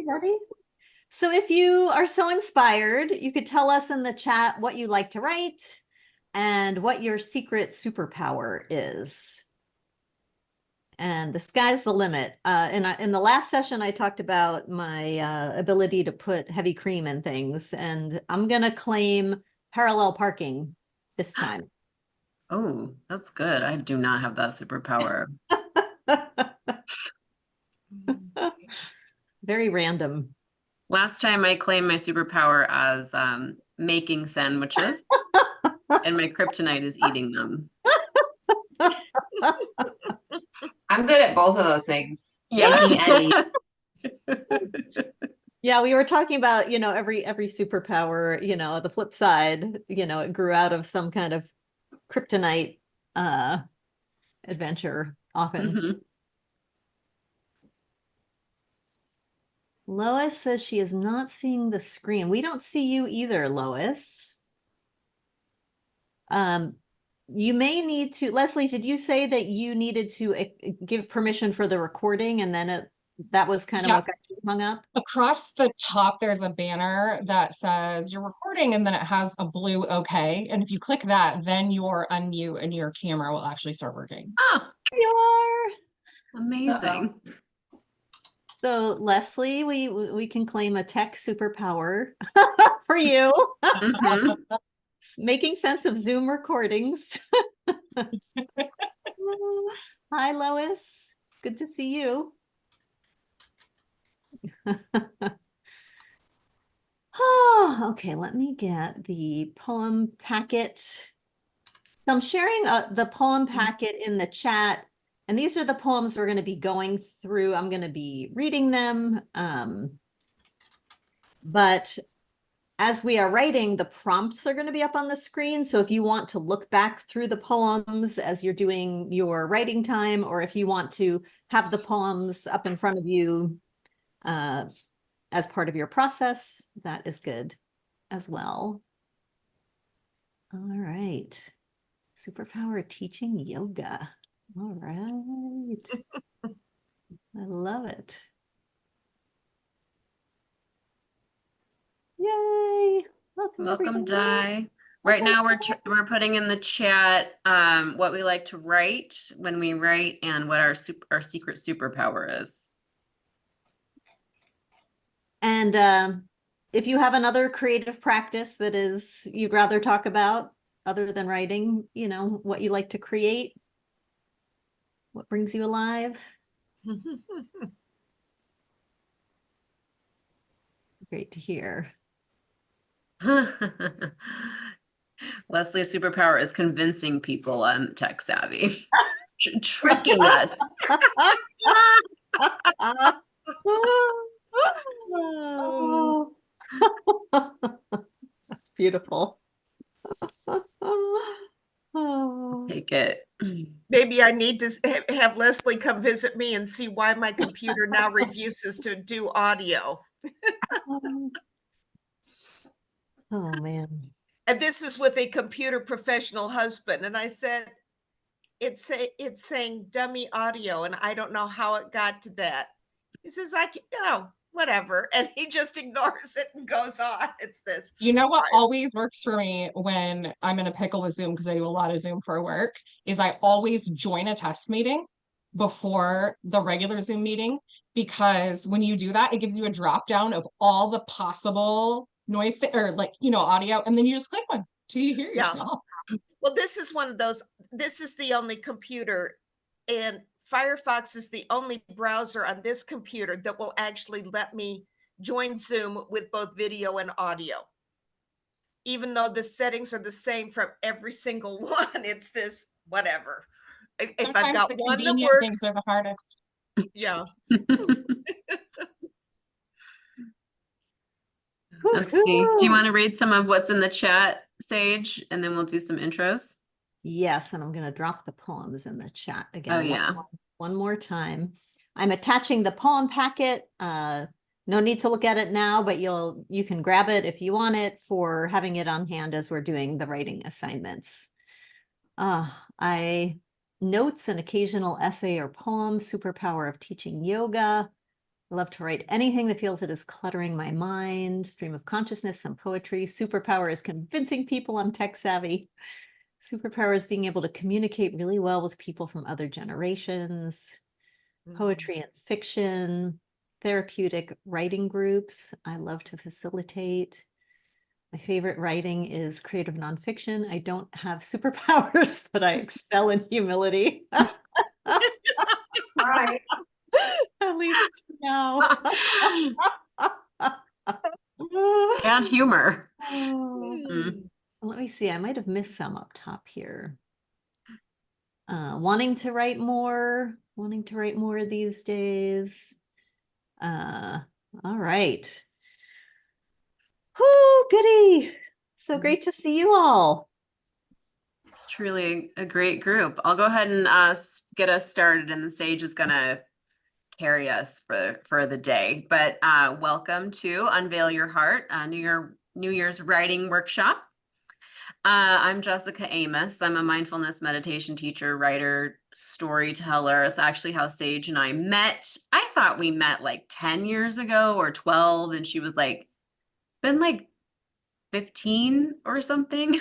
everybody. So if you are so inspired, you could tell us in the chat what you like to write and what your secret superpower is. And the sky's the limit. In the last session, I talked about my ability to put heavy cream in things, and I'm going to claim parallel parking this time. Oh, that's good. I do not have that superpower. Very random. Last time I claimed my superpower as making sandwiches, and my kryptonite is eating them. I'm good at both of those things. Yeah. Making and eating. Yeah, we were talking about, every superpower, the flip side, it grew out of some kind of kryptonite adventure often. Mm-hmm. Lois says she is not seeing the screen. We don't see you either, Lois. You may need to, Leslie, did you say that you needed to give permission for the recording and then that was kind of what got you hung up? Across the top, there's a banner that says you're recording, and then it has a blue OK. And if you click that, then your unmute and your camera will actually start working. Oh, You are. amazing. So Leslie, we can claim a tech superpower for you. Mm-hmm. Making sense of Zoom recordings. Hi, Lois. Good to see you. Oh, okay, let me get the poem packet. So I'm sharing the poem packet in the chat, and these are the poems we're going to be going through. I'm going to be reading them, but as we are writing, the prompts are going to be up on the screen. So if you want to look back through the poems as you're doing your writing time, or if you want to have the poems up in front of you as part of your process, that is good as well. All right. Superpower teaching yoga. All right. I love it. Yay. Welcome, Di. Right now we're putting in the chat what we like to write when we write and what our secret superpower is. And if you have another creative practice that is you'd rather talk about other than writing, what you like to create, what brings you alive. Great to hear. Leslie's superpower is convincing people I'm tech savvy. Tricking us. Oh. That's beautiful. Oh. Take it. Maybe I need to have Leslie come visit me and see why my computer now refuses to do audio. Oh, man. And this is with a computer professional husband. And I said, it's saying dummy audio, and I don't know how it got to that. He says, whatever. And he just ignores it and goes on. It's this. You know what always works for me when I'm in a pickle with Zoom, because I do a lot of Zoom for work, is I always join a test meeting before the regular Zoom meeting, because when you do that, it gives you a drop down of all the possible noise or audio, and then you just click one till you hear yourself. Well, this is one of those. This is the only computer, and Firefox is the only browser on this computer that will actually let me join Zoom with both video and audio. Even though the settings are the same from every single one, it's this whatever. If I've got one that works, things are the hardest. Yeah. Let's see. Do you want to read some of what's in the chat, Sage, and then we'll do some intros? Yes, and I'm going to drop the poems in the chat again. Oh, yeah. One more time. I'm attaching the poem packet. No need to look at it now, but you can grab it if you want it for having it on hand as we're doing the writing assignments. Notes, an occasional essay or poem, superpower of teaching yoga. I love to write anything that feels it is cluttering my mind, stream of consciousness, some poetry. Superpower is convincing people I'm tech savvy. Superpower is being able to communicate really well with people from other generations. Poetry and fiction, therapeutic writing groups. I love to facilitate. My favorite writing is creative nonfiction. I don't have superpowers, but I excel in humility. Right. At least now. And humor. Oh. Mm. Let me see. I might have missed some up top here. Wanting to write more these days. All right. Whoo, goody. So great to see you all. It's truly a great group. I'll go ahead and get us started, and the Sage is gonna carry us for the day. But welcome to Unveil Your Heart, New Year's writing workshop. I'm Jessica Amos. I'm a mindfulness meditation teacher, writer, storyteller. It's actually how Sage and I met. I thought we met like 10 years ago or 12, and she was like, it's been like 15 or something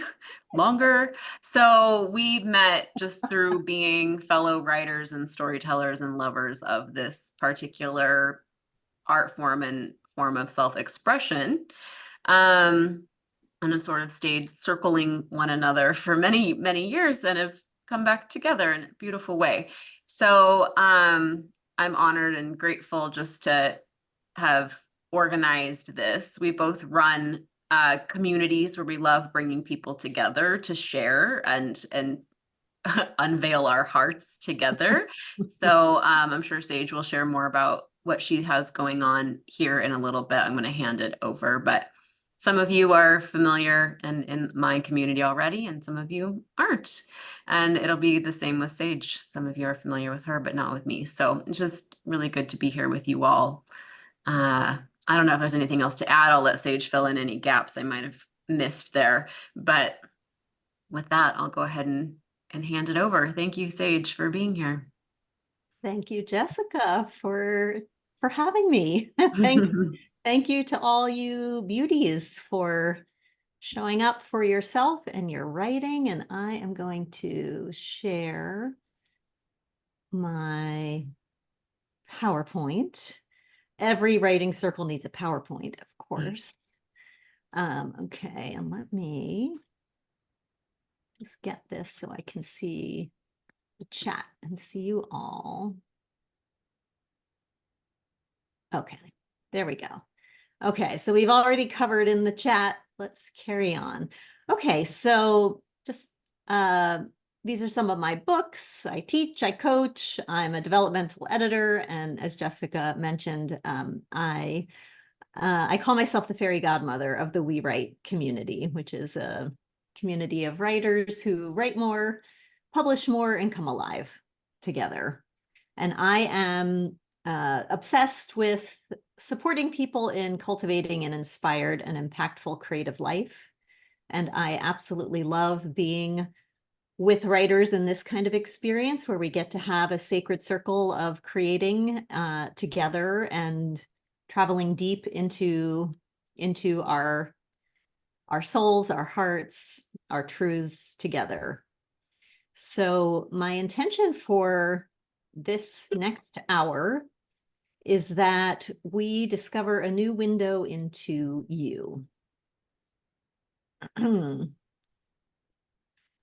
longer. So we met just through being fellow writers and storytellers and lovers of this particular art form and form of self-expression. And have sort of stayed circling one another for many, many years and have come back together in a beautiful way. So I'm honored and grateful just to have organized this. We both run communities where we love bringing people together to share and unveil our hearts together. So I'm sure Sage will share more about what she has going on here in a little bit. I'm going to hand it over, but some of you are familiar and in my community already, and some of you aren't. And it'll be the same with Sage. Some of you are familiar with her, but not with me. So it's just really good to be here with you all. I don't know if there's anything else to add. I'll let Sage fill in any gaps I might have missed there. But with that, I'll go ahead and hand it over. Thank you, Sage, for being here. Thank you, Jessica, for having me. Thank you to all you beauties for showing up for yourself and your writing. And I am going to share my PowerPoint. Every writing circle needs a PowerPoint, of course. Okay, and let me just get this so I can see the chat and see you all. Okay, there we go. Okay, so we've already covered in the chat. Let's carry on. Okay, so just these are some of my books. I teach, I coach, I'm a developmental editor, and as Jessica mentioned, I call myself the fairy godmother of the We Write community, which is a community of writers who write more, publish more, and come alive together. And I am obsessed with supporting people in cultivating an inspired and impactful creative life. And I absolutely love being with writers in this kind of experience where we get to have a sacred circle of creating together and traveling deep into our souls, our hearts, our truths together. So my intention for this next hour is that we discover a new window into you.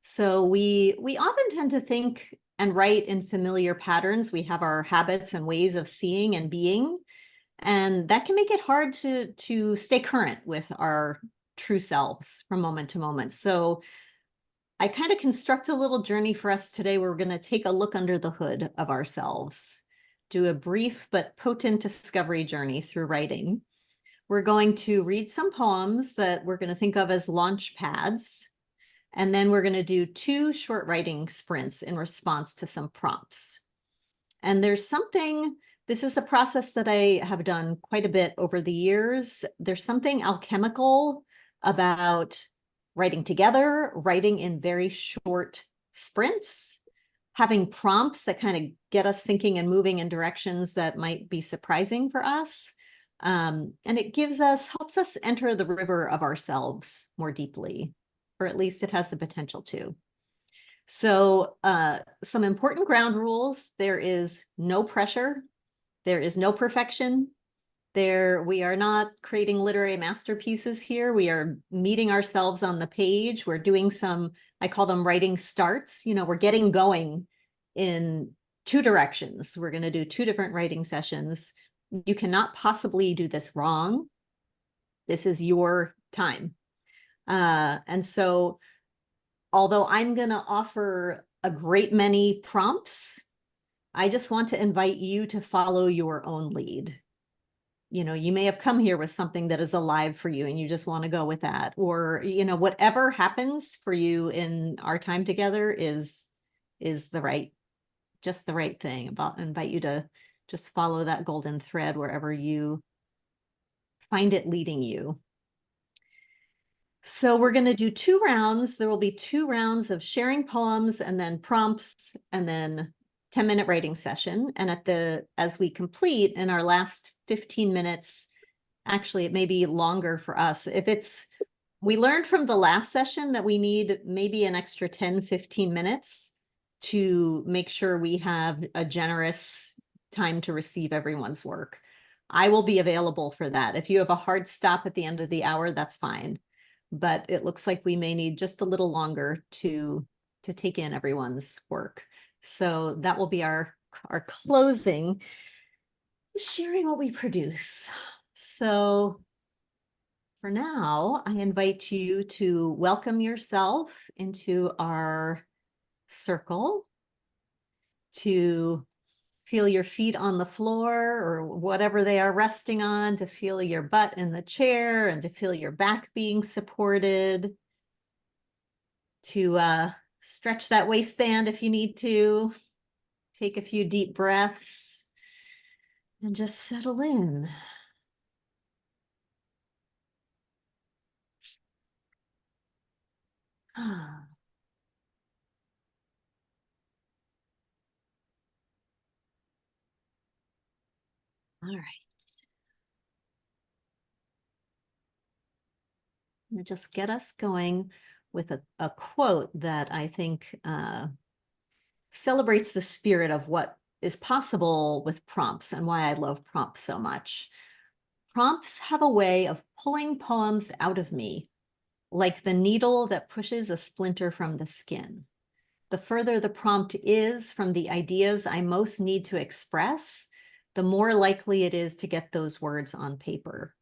So we often tend to think and write in familiar patterns. We have our habits and ways of seeing and being, and that can make it hard to stay current with our true selves from moment to moment. So I kind of construct a little journey for us today where we're going to take a look under the hood of ourselves, do a brief but potent discovery journey through writing. We're going to read some poems that we're going to think of as launch pads. And then we're going to do 2 short writing sprints in response to some prompts. And there's something, this is a process that I have done quite a bit over the years. There's something alchemical about writing together, writing in very short sprints, having prompts that kind of get us thinking and moving in directions that might be surprising for us. And it helps us enter the river of ourselves more deeply, or at least it has the potential to. So some important ground rules: there is no pressure, there is no perfection. We are not creating literary masterpieces here. We are meeting ourselves on the page. We're doing some, I call them writing starts. We're getting going in two directions. We're going to do two different writing sessions. You cannot possibly do this wrong. This is your time. And so, although I'm going to offer a great many prompts, I just want to invite you to follow your own lead. You may have come here with something that is alive for you and you just want to go with that, or, whatever happens for you in our time together is just the right thing. Invite you to just follow that golden thread wherever you find it leading you. So we're going to do 2 rounds. There will be 2 rounds of sharing poems and then prompts and then 10-minute writing session. And as we complete in our last 15 minutes, actually, it may be longer for us. We learned from the last session that we need maybe an extra 10, 15 minutes to make sure we have a generous time to receive everyone's work. I will be available for that. If you have a hard stop at the end of the hour, that's fine. But it looks like we may need just a little longer to take in everyone's work. So that will be our closing, sharing what we produce. So for now, I invite you to welcome yourself into our circle, to feel your feet on the floor or whatever they are resting on, to feel your butt in the chair and to feel your back being supported, to stretch that waistband if you need to, take a few deep breaths and just settle in. All right. And just get us going with a quote that I think celebrates the spirit of what is possible with prompts and why I love prompts so much. Prompts have a way of pulling poems out of me, like the needle that pushes a splinter from the skin. The further the prompt is from the ideas I most need to express, the more likely it is to get those words on paper.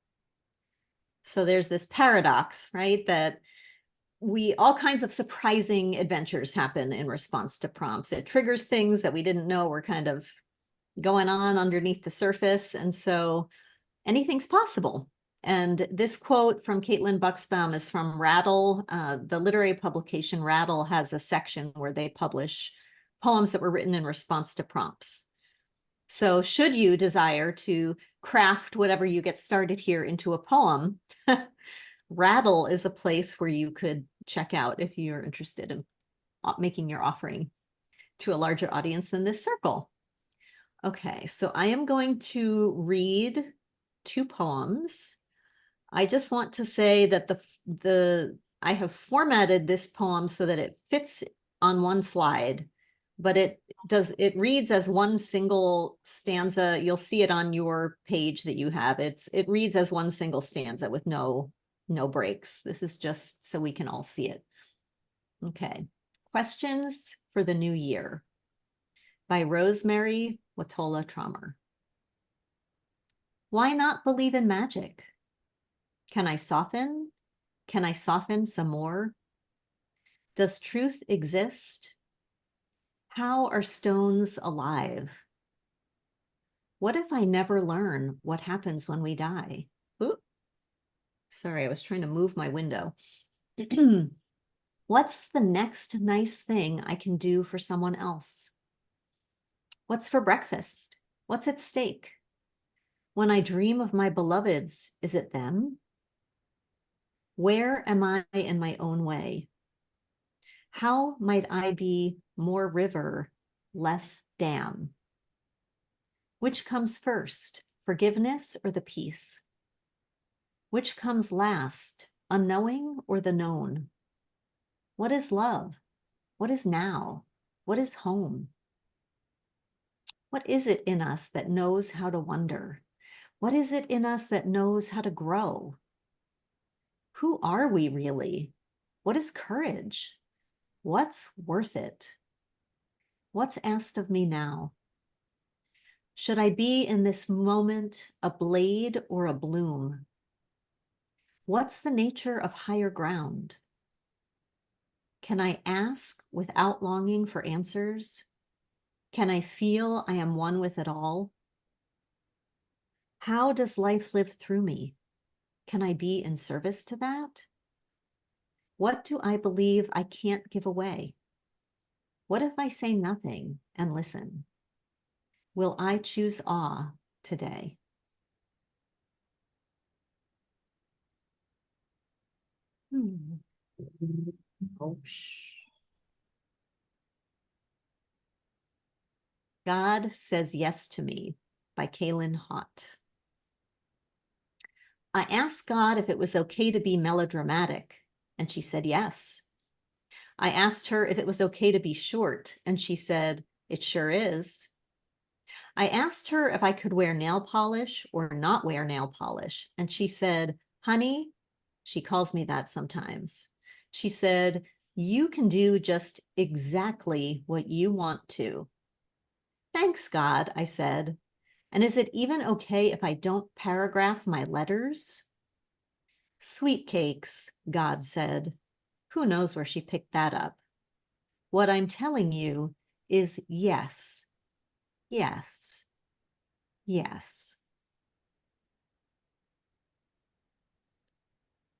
So there's this paradox, right? That all kinds of surprising adventures happen in response to prompts. It triggers things that we didn't know were kind of going on underneath the surface. And so anything's possible. And this quote from Caitlin Buxbaum is from Rattle. The literary publication Rattle has a section where they publish poems that were written in response to prompts. So should you desire to craft whatever you get started here into a poem, Rattle is a place where you could check out if you're interested in making your offering to a larger audience than this circle. Okay, so I am going to read 2 poems. I just want to say that I have formatted this poem so that it fits on one slide, but it reads as one single stanza. You'll see it on your page that you have. It reads as one single stanza with no breaks. This is just so we can all see it. Okay. Questions for the New Year by Rosemary Watola Trommer. Why not believe in magic? Can I soften? Can I soften some more? Does truth exist? How are stones alive? What if I never learn what happens when we die? Ooh. Sorry, I was trying to move my window. What's the next nice thing I can do for someone else? What's for breakfast? What's at stake? When I dream of my beloveds, is it them? Where am I in my own way? How might I be more river less damn? Which comes first, forgiveness or the peace? Which comes last, unknowing or the known? What is love? What is now? What is home? What is it in us that knows how to wonder? What is it in us that knows how to grow? Who are we really? What is courage? What's worth it? What's asked of me now? Should I be in this moment a blade or a bloom? What's the nature of higher ground? Can I ask without longing for answers? Can I feel I am one with it all? How does life live through me? Can I be in service to that? What do I believe I can't give away? What if I say nothing and listen? Will I choose awe today? God Says Yes to Me by Kaylin Hott. I asked God if it was okay to be melodramatic, and she said yes. I asked her if it was okay to be short, and she said, it sure is. I asked her if I could wear nail polish or not wear nail polish, and she said, honey, she calls me that sometimes. She said, you can do just exactly what you want to. Thanks, God, I said. And is it even okay if I don't paragraph my letters? Sweet cakes, God said. Who knows where she picked that up? What I'm telling you is yes, yes, yes.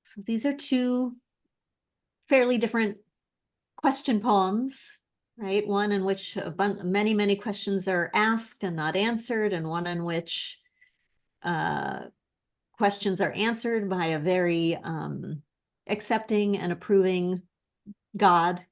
So these are two fairly different question poems, right? One in which many, many questions are asked and not answered, and one in which questions are answered by a very accepting and approving God.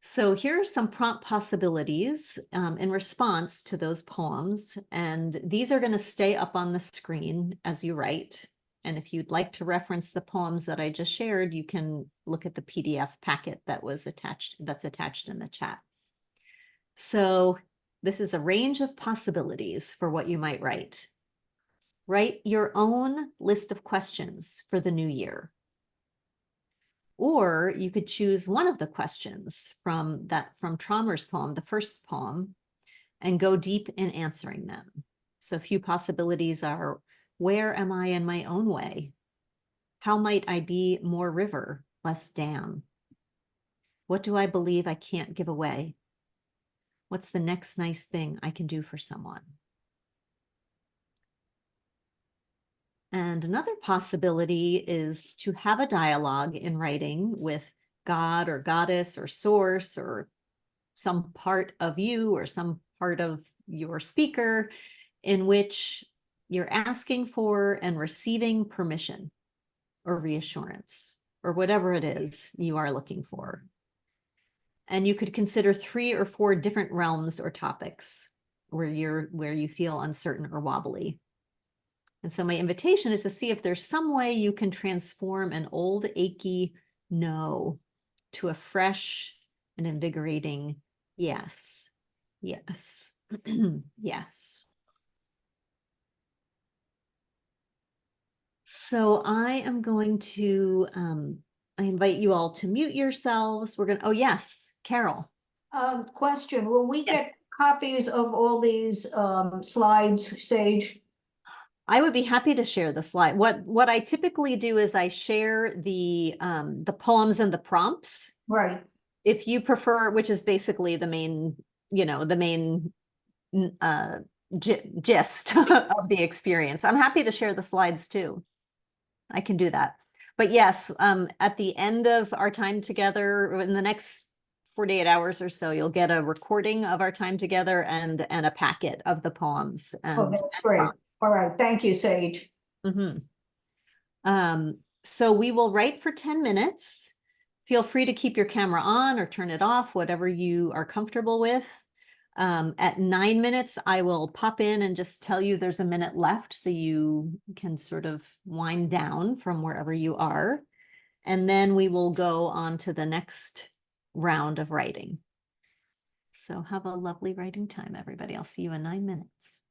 So here are some prompt possibilities in response to those poems, and these are going to stay up on the screen as you write. And if you'd like to reference the poems that I just shared, you can look at the PDF packet that's attached in the chat. So this is a range of possibilities for what you might write. Write your own list of questions for the new year. Or you could choose one of the questions from Traumer's poem, the first poem, and go deep in answering them. So a few possibilities are, where am I in my own way? How might I be more river, less dam? What do I believe I can't give away? What's the next nice thing I can do for someone? And another possibility is to have a dialogue in writing with God or goddess or source or some part of you or some part of your speaker, in which you're asking for and receiving permission or reassurance or whatever it is you are looking for. And you could consider 3 or 4 different realms or topics where you feel uncertain or wobbly. And so my invitation is to see if there's some way you can transform an old achy no to a fresh and invigorating yes, yes, yes. So I am going to, I invite you all to mute yourselves. We're going to, oh yes, Carol. Question, will we Yes. get copies of all these slides, Sage? I would be happy to share the slide. What I typically do is I share the poems and the prompts. Right. If you prefer, which is basically the main, the main gist of the experience. I'm happy to share the slides too. I can do that. But yes, at the end of our time together, in the next 48 hours or so, you'll get a recording of our time together and a packet of the poems. Oh, that's great. All right. Thank you, Sage. So we will write for 10 minutes. Feel free to keep your camera on or turn it off, whatever you are comfortable with. At 9 minutes, I will pop in and just tell you there's a minute left so you can sort of wind down from wherever you are. And then we will go on to the next round of writing. So have a lovely writing time, everybody. I'll see you in 9 minutes.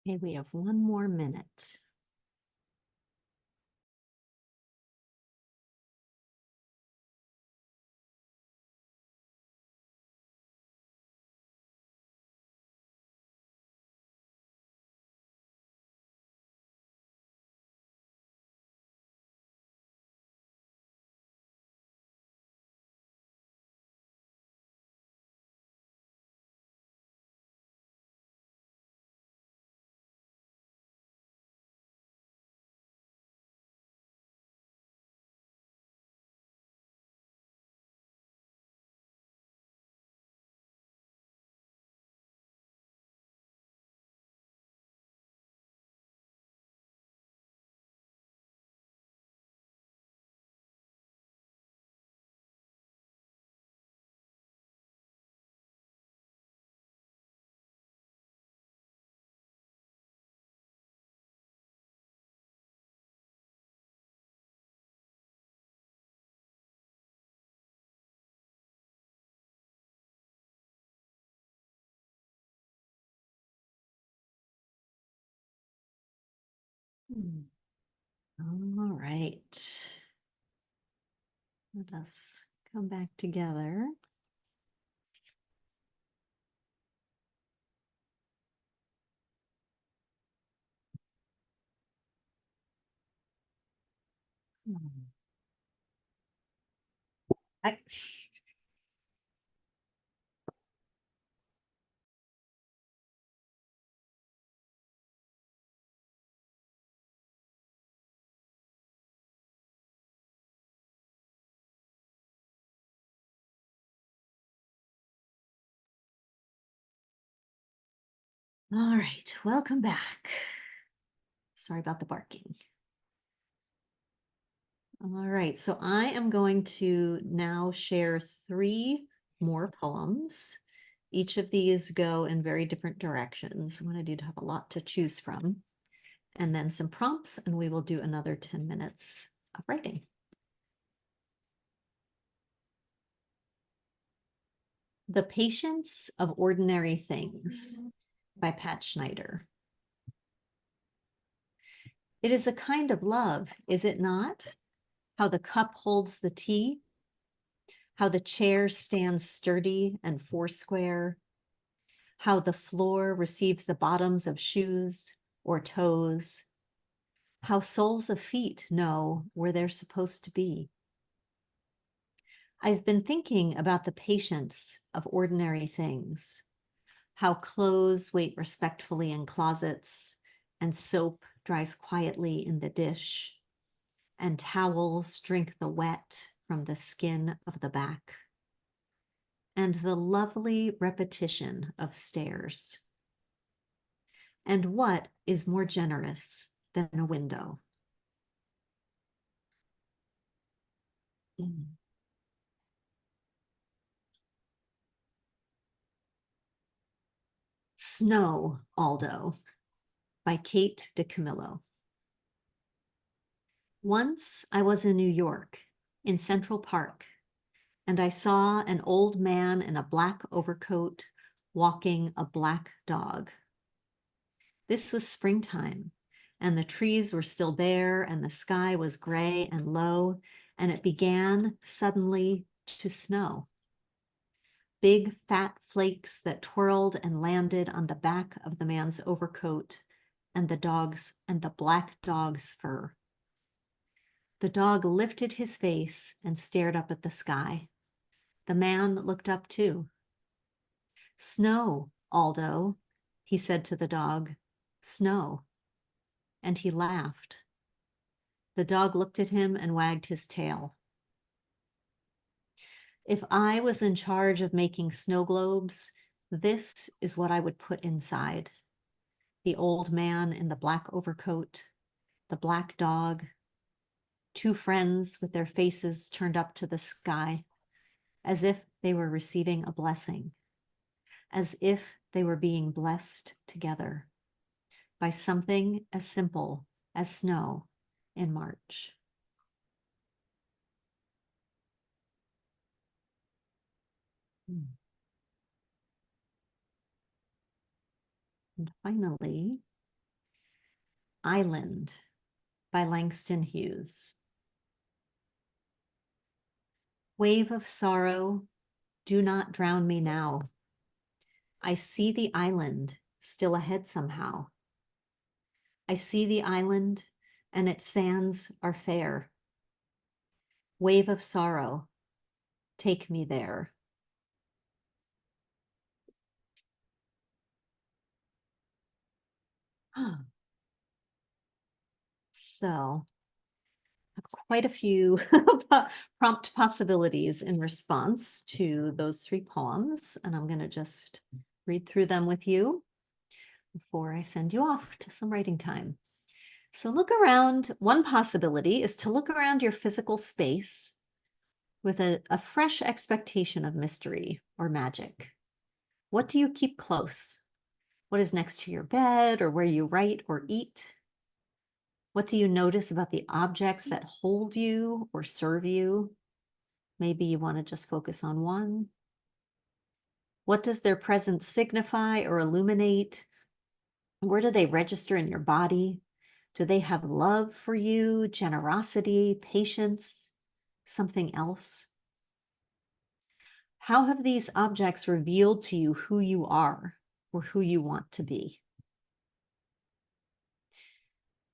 Okay, we have one more minute. All right. Let us come back together. I, all right, welcome back. Sorry about the barking. All right, so I am going to now share 3 more poems. Each of these go in very different directions. I wanted you to have a lot to choose from. And then some prompts, and we will do another 10 minutes of writing. The Patience of Ordinary Things by Pat Schneider. It is a kind of love, is it not? How the cup holds the tea, how the chair stands sturdy and foursquare, how the floor receives the bottoms of shoes or toes, how soles of feet know where they're supposed to be. I've been thinking about the patience of ordinary things, how clothes wait respectfully in closets, and soap dries quietly in the dish, and towels drink the wet from the skin of the back, and the lovely repetition of stairs. And what is more generous than a window? Snow, Aldo, by Kate DiCamillo. Once I was in New York, in Central Park, and I saw an old man in a black overcoat walking a black dog. This was springtime, and the trees were still bare, and the sky was gray and low, and it began suddenly to snow. Big fat flakes that twirled and landed on the back of the man's overcoat and the black dog's fur. The dog lifted his face and stared up at the sky. The man looked up too. Snow, Aldo, he said to the dog, snow. And he laughed. The dog looked at him and wagged his tail. If I was in charge of making snow globes, this is what I would put inside. The old man in the black overcoat, the black dog, 2 friends with their faces turned up to the sky, as if they were receiving a blessing, as if they were being blessed together by something as simple as snow in March. And finally, Island by Langston Hughes. Wave of sorrow, do not drown me now. I see the island still ahead somehow. I see the island and its sands are fair. Wave of sorrow, take me there. So, quite a few prompt possibilities in response to those three poems, and I'm going to just read through them with you before I send you off to some writing time. So look around. One possibility is to look around your physical space with a fresh expectation of mystery or magic. What do you keep close? What is next to your bed or where you write or eat? What do you notice about the objects that hold you or serve you? Maybe you want to just focus on one. What does their presence signify or illuminate? Where do they register in your body? Do they have love for you, generosity, patience, something else? How have these objects revealed to you who you are or who you want to be?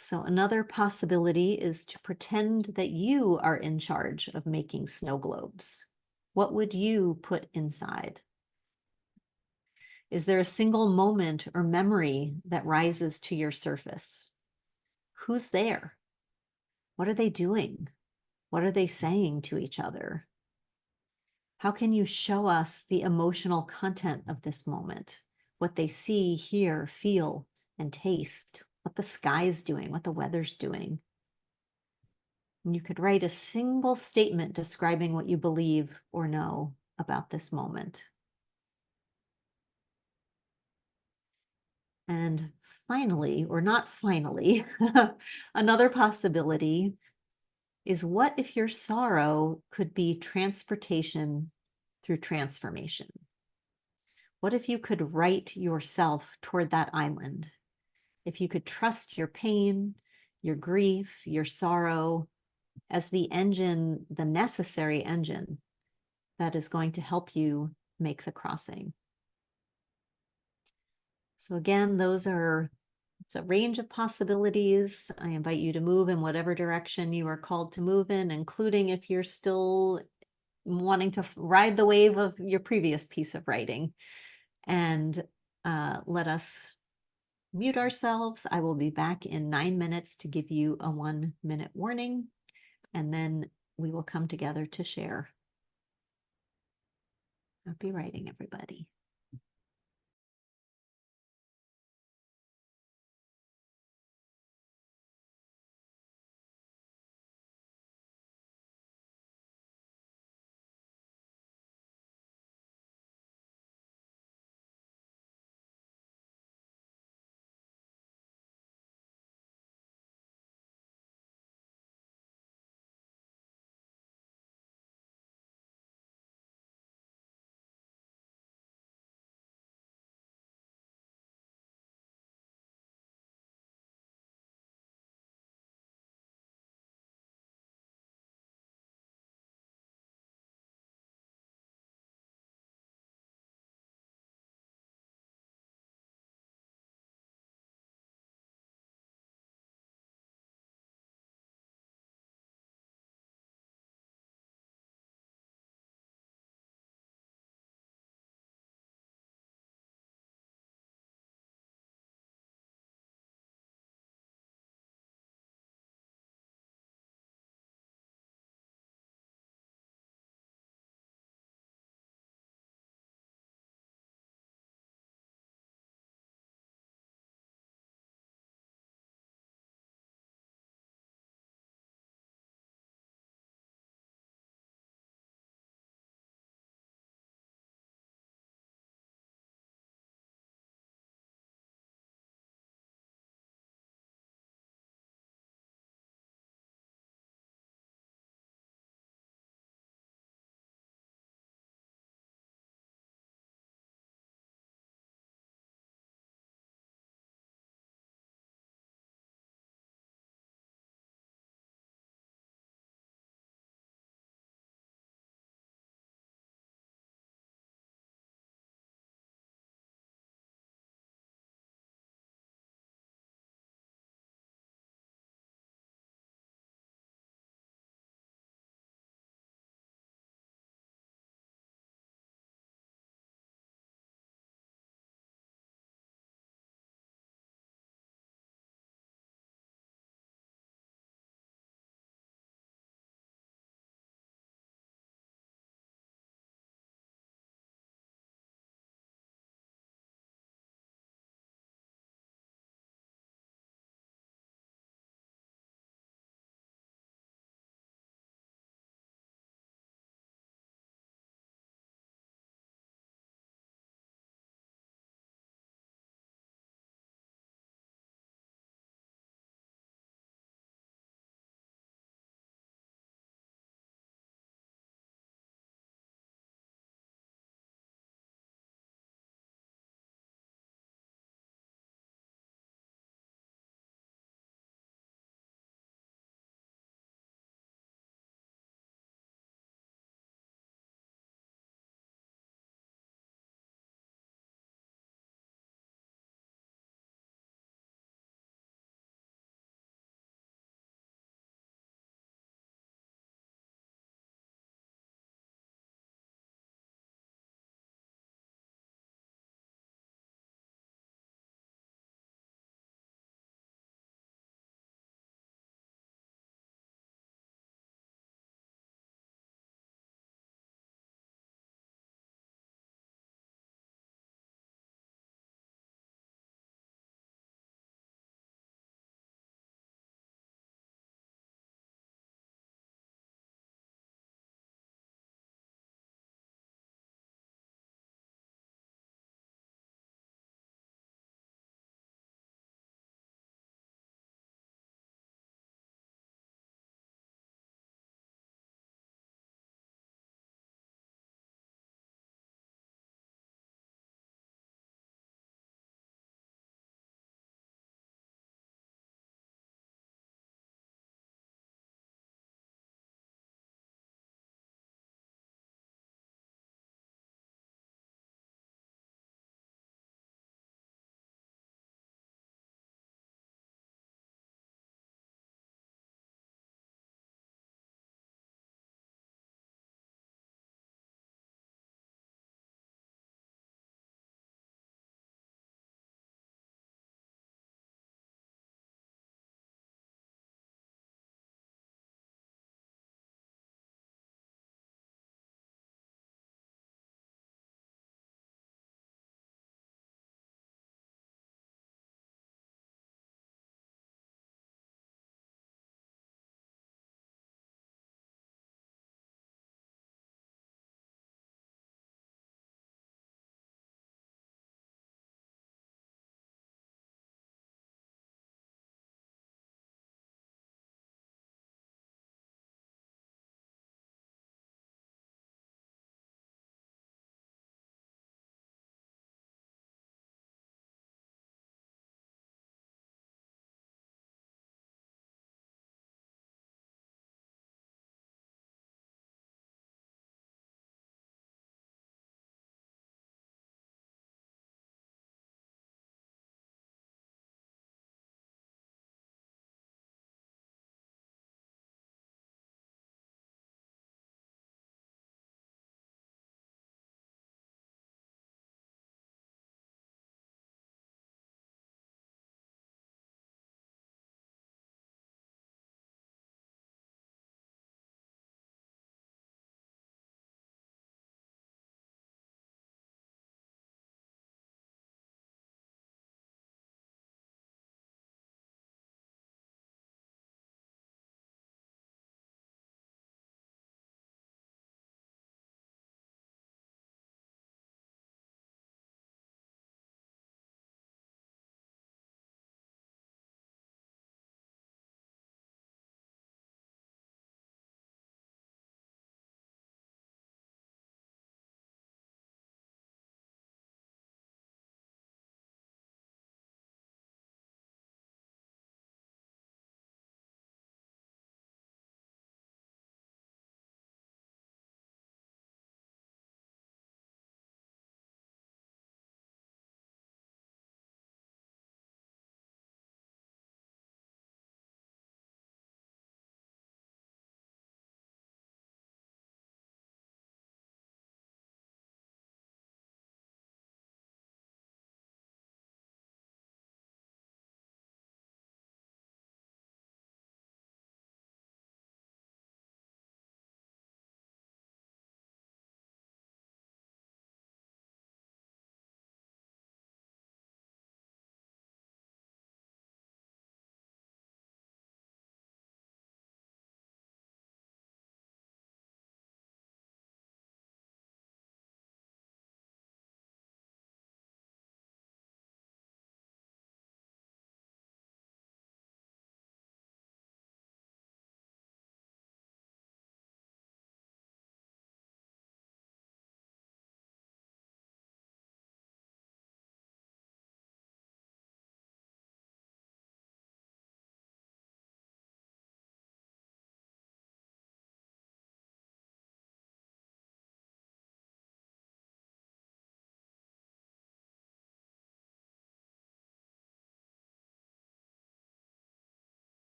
So another possibility is to pretend that you are in charge of making snow globes. What would you put inside? Is there a single moment or memory that rises to your surface? Who's there? What are they doing? What are they saying to each other? How can you show us the emotional content of this moment? What they see, hear, feel, and taste, what the sky's doing, what the weather's doing. And you could write a single statement describing what you believe or know about this moment. And finally, or not finally, another possibility is what if your sorrow could be transportation through transformation? What if you could write yourself toward that island? If you could trust your pain, your grief, your sorrow as the engine, the necessary engine that is going to help you make the crossing. So again, it's a range of possibilities. I invite you to move in whatever direction you are called to move in, including if you're still wanting to ride the wave of your previous piece of writing. And let us mute ourselves. I will be back in 9 minutes to give you a 1-minute warning, and then we will come together to share. Happy writing, everybody.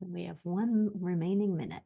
And we have one remaining minute.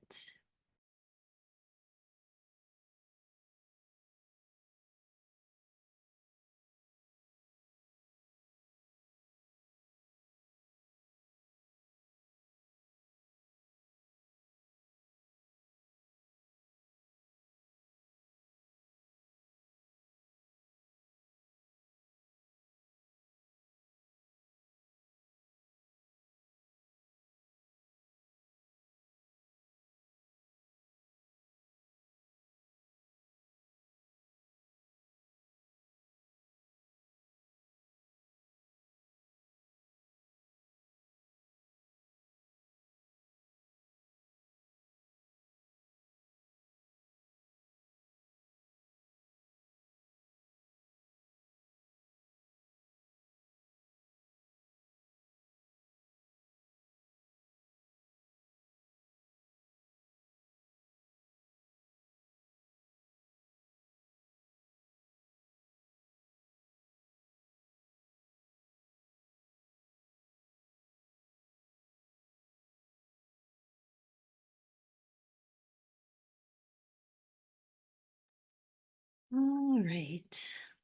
All right,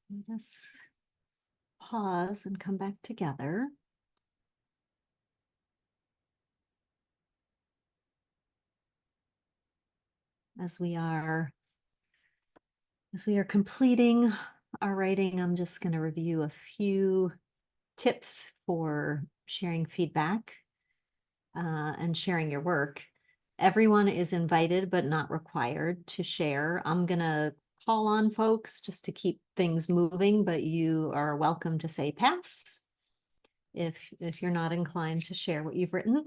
let us pause and come back together. As we are completing our writing, I'm just going to review a few tips for sharing feedback and sharing your work. Everyone is invited but not required to share. I'm going to call on folks just to keep things moving, but you are welcome to say pass if you're not inclined to share what you've written.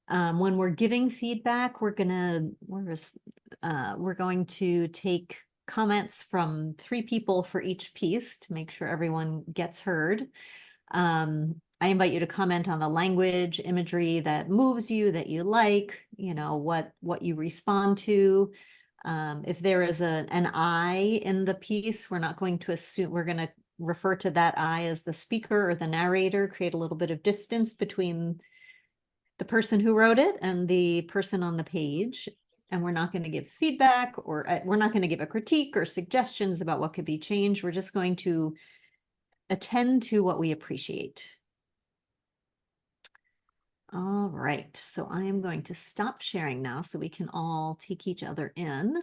When we're giving feedback, we're going to take comments from 3 people for each piece to make sure everyone gets heard. I invite you to comment on the language, imagery that moves you, that you like, what you respond to. If there is an I in the piece, we're not going to assume, we're going to refer to that I as the speaker or the narrator, create a little bit of distance between the person who wrote it and the person on the page. And we're not going to give feedback, or we're not going to give a critique or suggestions about what could be changed. We're just going to attend to what we appreciate. All right, so I am going to stop sharing now so we can all take each other in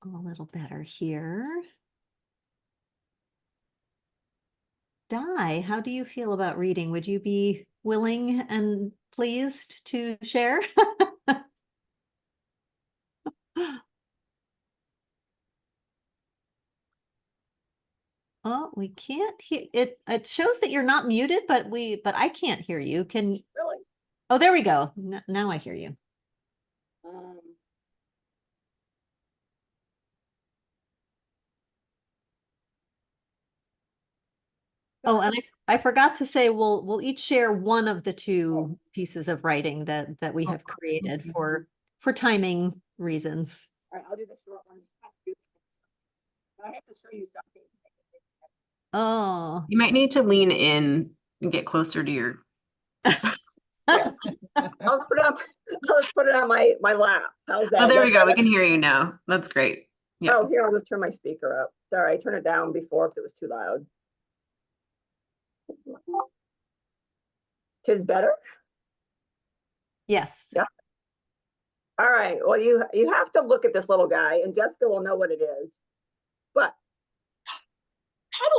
a little better here. Di, how do you feel about reading? Would you be willing and pleased to share? Oh, we can't hear it. It shows that you're not muted, but I can't hear you. Can Really? Oh, there we go. Now I hear you. Oh, and I forgot to say we'll each share one of the 2 pieces of writing that we have created for timing reasons. All right, I'll do the short one. I have to show you something. Oh, You might need to lean in and get closer to your. I'll just put it on my lap. How's that? Oh, there Is we that go. We better? can hear you now. That's great. Yeah. Oh, here, I'll just turn my speaker up. Sorry, I turned it down before because it was too loud. Tis better? yes. Yeah. All right, well, you have to look at this little guy, and Jessica will know what it is. But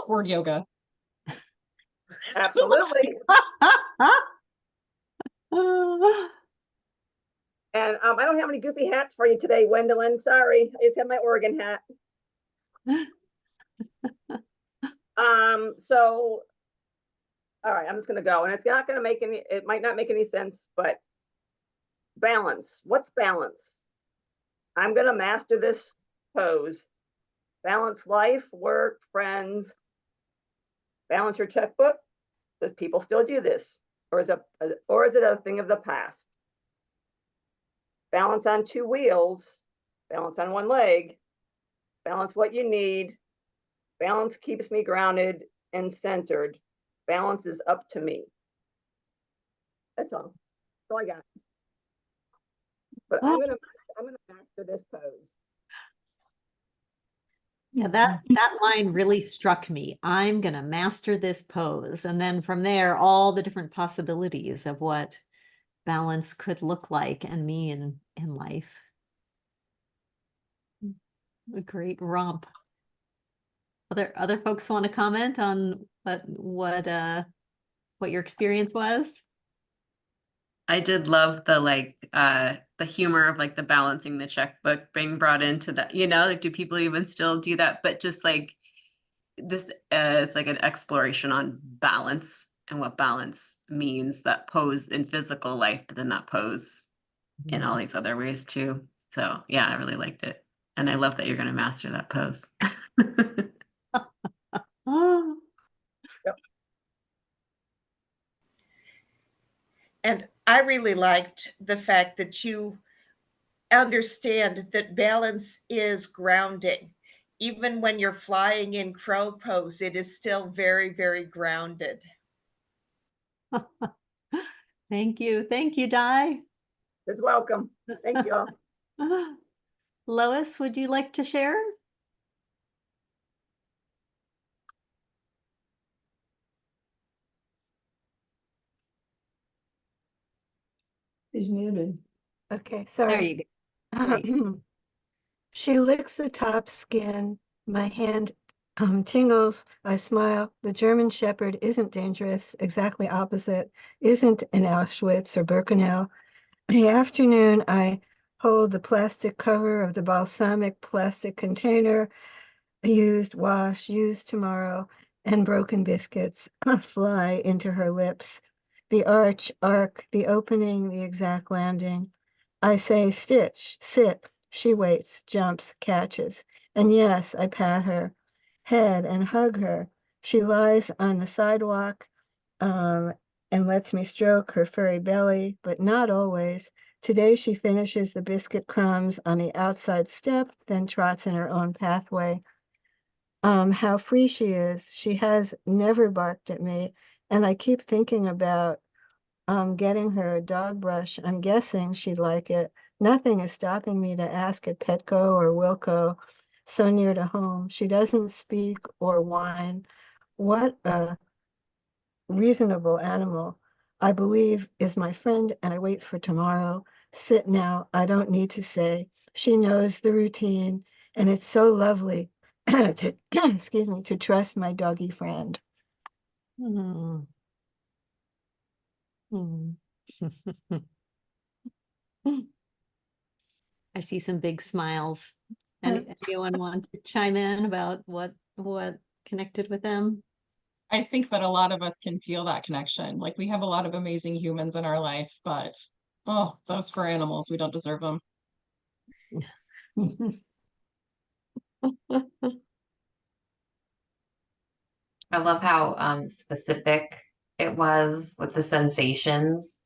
Paddleboard yoga. absolutely. And I don't have any goofy hats for you today, Gwendolyn. Sorry, I just have my Oregon hat. So, all right, I'm just gonna go, and it's not gonna make any. It might not make any sense, but balance. What's balance? I'm gonna master this pose. Balance life, work, friends. Balance your checkbook. Does people still do this, or is it a thing of the past? Balance on 2 wheels. Balance on 1 leg. Balance what you need. Balance keeps me grounded and centered. Balance is up to me. That's all. That's all I got. but I'm gonna master this pose. Yeah, that line really struck me. I'm gonna master this pose. And then from there, all the different possibilities of what balance could look like and mean in life. A great romp. Other folks want to comment on what your experience was? I did love the humor of like the balancing the checkbook being brought into that, like do people even still do that? But just like this, it's like an exploration on balance and what balance means, that pose in physical life, but then that pose in all these other ways too. So yeah, I really liked it. And I love that you're going to master that pose. Oh, And I really liked the fact that you understand that balance is grounding. Even when you're flying in crow pose, it is still very, very grounded. thank you. Thank you, Di. It's welcome. Thank you all. Lois, would you like to share? Is muted. Okay, There sorry. you go. Great. She licks the top skin. My hand tingles. I smile. The German Shepherd isn't dangerous. Exactly opposite. Isn't in Auschwitz or Birkenau. In the afternoon, I hold the plastic cover of the balsamic plastic container. Used, wash, used tomorrow, and broken biscuits fly into her lips. The arc, the opening, the exact landing. I say, stitch, sit. She waits, jumps, catches. And yes, I pat her head and hug her. She lies on the sidewalk and lets me stroke her furry belly, but not always. Today she finishes the biscuit crumbs on the outside step, then trots in her own pathway. How free she is. She has never barked at me. And I keep thinking about getting her a dog brush. I'm guessing she'd like it. Nothing is stopping me to ask at Petco or Wilco, so near to home. She doesn't speak or whine. What a reasonable animal. I believe is my friend, and I wait for tomorrow. Sit now. I don't need to say. She knows the routine, and it's so lovely to, excuse me, to trust my doggy friend. Hmm. Hmm. I see some big smiles. Anyone want to chime in about what connected with them? I think that a lot of us can feel that connection. Like we have a lot of amazing humans in our life, but oh, those fur animals, we don't deserve them. I love how specific it was with the sensations.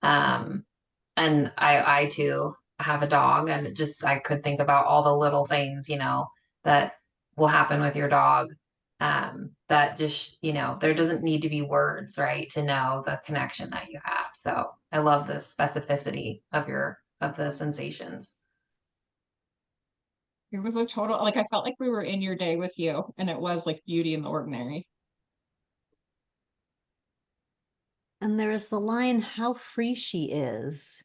Um, and I too have a dog, and it just I could think about all the little things, that will happen with your dog. That just, there doesn't need to be words, right, to know the connection that you have. So I love the specificity of the sensations. It was a total, like I felt like we were in your day with you, and it was like beauty in the ordinary. And there is the line, how free she is.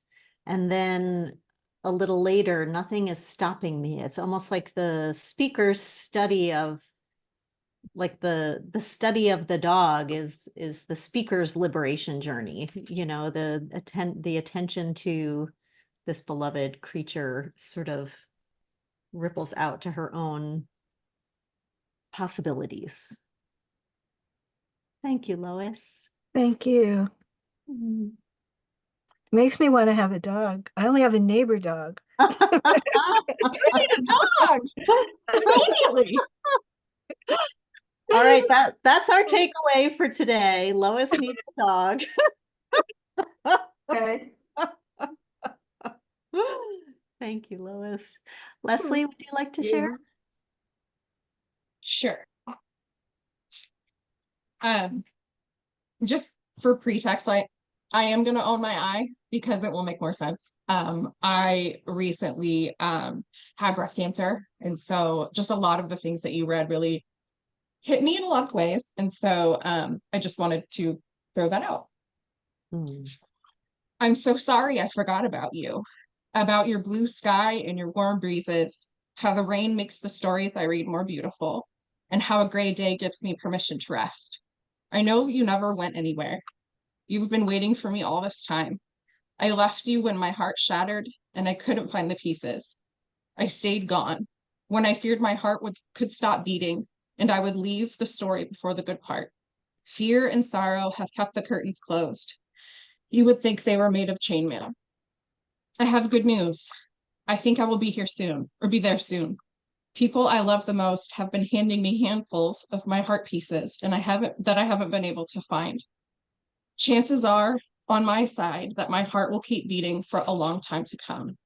And then a little later, nothing is stopping me. It's almost like the speaker's study of, like the study of the dog is the speaker's liberation journey. The attention to this beloved creature sort of ripples out to her own possibilities. Thank you, Lois. Thank you. Mm. Makes me want to have a dog. I only have a neighbor dog. I need a dog immediately. All right, that's our takeaway for today. Lois needs a dog. Okay. Thank you, Lois. Leslie, would you like to share? Sure. Just for pretext, I am gonna own my eye. because it will make more sense. I recently had breast cancer, and so just a lot of the things that you read really hit me in a lot of ways. And so I just wanted to throw that out. I'm so sorry I forgot about you, about your blue sky and your warm breezes, how the rain makes the stories I read more beautiful, and how a gray day gives me permission to rest. I know you never went anywhere. You've been waiting for me all this time. I left you when my heart shattered and I couldn't find the pieces. I stayed gone when I feared my heart could stop beating and I would leave the story before the good part. Fear and sorrow have kept the curtains closed. You would think they were made of chainmail. I have good news. I think I will be here soon, or be there soon. People I love the most have been handing me handfuls of my heart pieces, and I haven't been able to find. Chances are on my side that my heart will keep beating for a long time to come.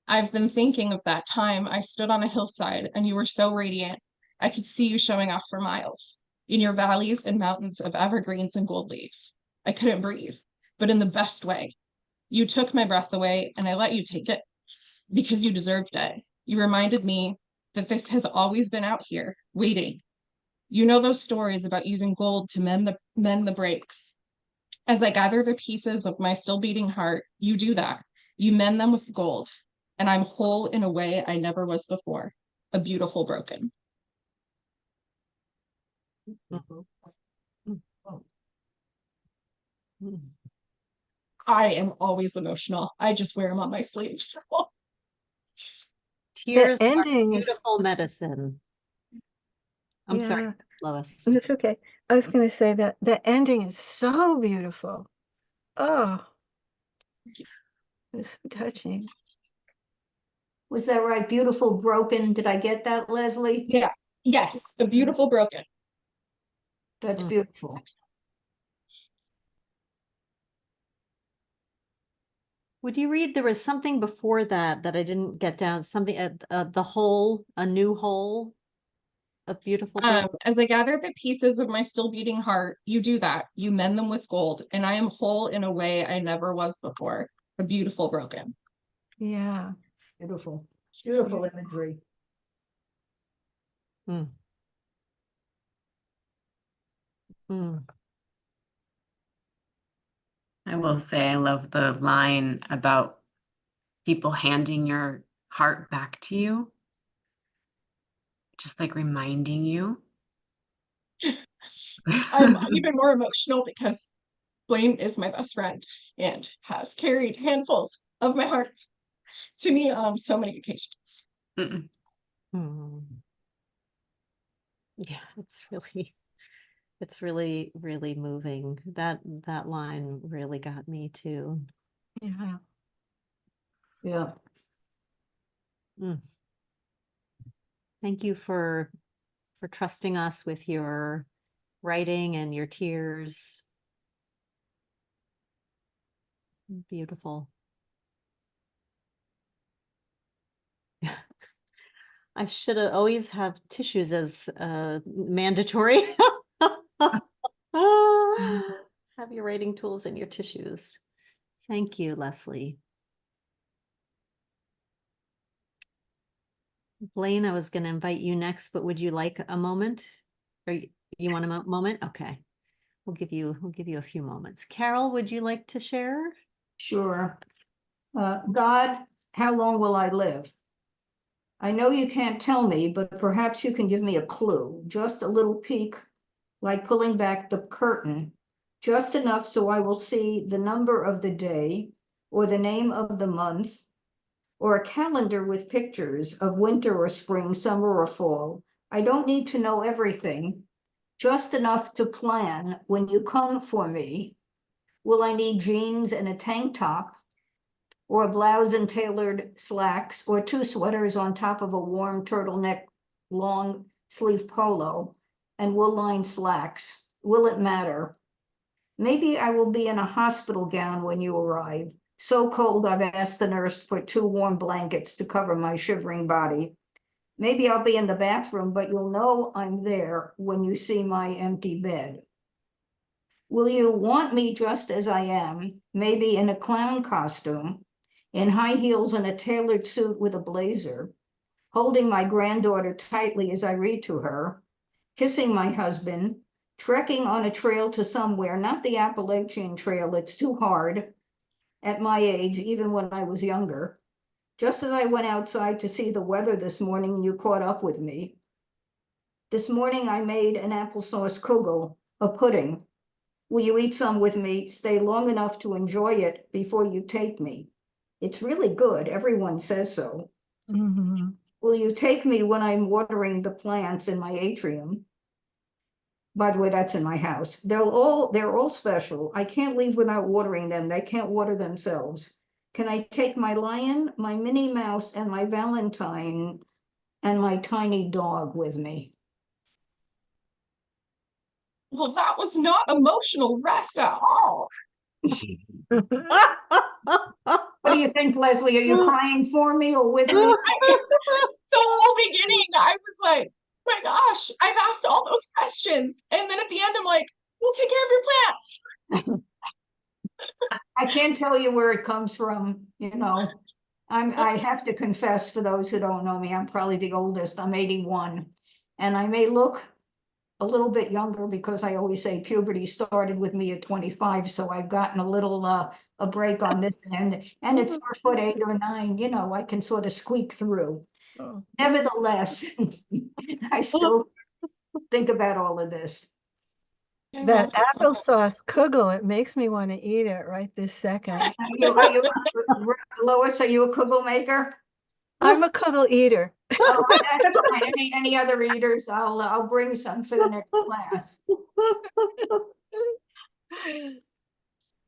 I've been thinking of that time I stood on a hillside and you were so radiant. I could see you showing off for miles in your valleys and mountains of evergreens and gold leaves. I couldn't breathe, but in the best way. You took my breath away and I let you take it because you deserved it. You reminded me that this has always been out here waiting. You know those stories about using gold to mend the breaks. As I gather the pieces of my still beating heart, you do that. You mend them with gold, and I'm whole in a way I never was before. A beautiful broken. I am always emotional. I just wear them on my sleeves. Tears are ending is beautiful medicine. I'm sorry, Yeah. Lois. It's okay. I was going to say that the ending is so beautiful. Oh, it's so touching. Was that right? Beautiful broken. Did I get that, Leslie? Yeah. Yes. A beautiful broken. That's Mm. beautiful. Would you read, there was something before that that I didn't get down, something, the whole, a new whole, a beautiful broken. As I gather the pieces of my still beating heart, you do that. You mend them with gold, and I am whole in a way I never was before. A beautiful broken. Yeah. Beautiful. Beautiful imagery. Mm. Mm. I will say I love the line about people handing your heart back to you, just like reminding you. I'm even more emotional because Blaine is my best friend and has carried handfuls of my heart to me on so many occasions. Mm-mm. Mm. Yeah, it's really moving. That line really got me too. Yeah. Yeah. Mm. Thank you for trusting us with your writing and your tears. Beautiful. I should have always have tissues as mandatory. Have your writing tools and your tissues. Thank you, Leslie. Blaine, I was going to invite you next, but would you like a moment? Or you want a moment? Okay. We'll give you a few moments. Carol, would you like to share? Sure. God, how long will I live? I know you can't tell me, but perhaps you can give me a clue, just a little peek, like pulling back the curtain, just enough so I will see the number of the day or the name of the month or a calendar with pictures of winter or spring, summer or fall. I don't need to know everything, just enough to plan when you come for me. Will I need jeans and a tank top, or a blouse and tailored slacks, or two sweaters on top of a warm turtleneck long sleeve polo and wool-lined slacks? Will it matter? Maybe I will be in a hospital gown when you arrive, so cold I've asked the nurse for two warm blankets to cover my shivering body. Maybe I'll be in the bathroom, but you'll know I'm there when you see my empty bed. Will you want me just as I am, maybe in a clown costume, in high heels and a tailored suit with a blazer, holding my granddaughter tightly as I read to her, kissing my husband, trekking on a trail to somewhere, not the Appalachian Trail, it's too hard at my age, even when I was younger. Just as I went outside to see the weather this morning, you caught up with me. This morning I made an applesauce kugel, a pudding. Will you eat some with me? Stay long enough to enjoy it before you take me. It's really good. Everyone says so. Mhm. Will you take me when I'm watering the plants in my atrium? By the way, that's in my house. They're all special. I can't leave without watering them. They can't water themselves. Can I take my lion, my Minnie Mouse, and my Valentine and my tiny dog with me? Well, that was not emotional rest at all. What do you think, Leslie? Are you crying for me or with me? The whole beginning, I was like, my gosh, I've asked all those questions. And then at the end, I'm like, we'll take care of your plants. I can't tell you where it comes from, I have to confess, for those who don't know me, I'm probably the oldest. I'm 81. And I may look a little bit younger because I always say puberty started with me at 25. So I've gotten a little a break on this end. And at 4'8" or 9, I can sort of squeak through. Oh. Nevertheless, I still think about all of this. That applesauce kugel, it makes me want to eat it right this second. Lois, are you a kugel maker? I'm a kugel eater. Oh, that's fine. Any other eaters, I'll bring some for the next class.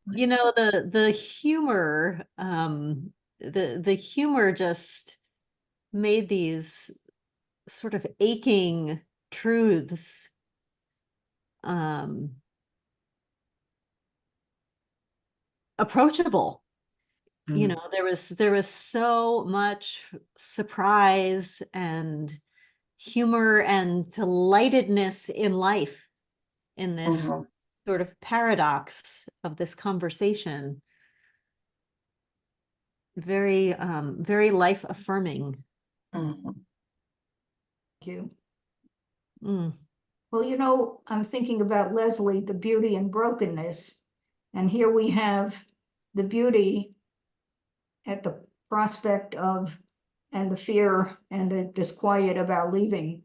The humor, the humor just made these sort of aching truths approachable. There was so much surprise and humor and delightedness in life in this sort of paradox of this conversation. Very, very life affirming. Mhm. Thank you. Mm. Well, I'm thinking about Leslie, the beauty and brokenness. And here we have the beauty at the prospect of, and the fear and the disquiet about leaving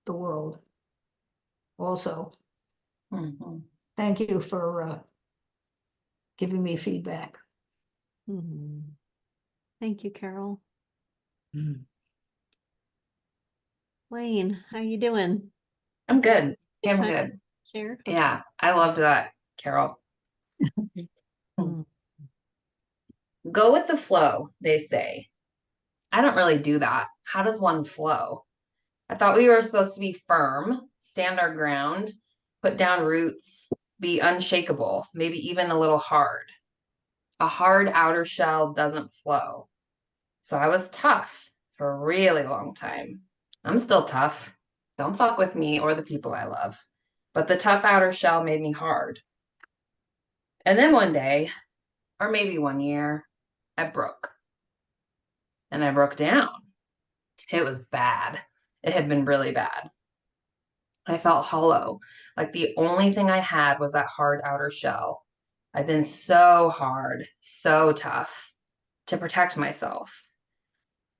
the world. Also, thank you for giving me feedback. Thank you, Carol. Lane, how you doing? I'm good. Good I'm time good. Share? Yeah, I loved that, Carol. Mm. Go with the flow, they say. I don't really do that. How does one flow? I thought we were supposed to be firm, stand our ground, put down roots, be unshakable, maybe even a little hard. A hard outer shell doesn't flow. So I was tough for a really long time. I'm still tough. Don't fuck with me or the people I love. But the tough outer shell made me hard. And then one day, or maybe one year, I broke. And I broke down. It was bad. It had been really bad. I felt hollow, like the only thing I had was that hard outer shell. I'd been so hard, so tough to protect myself.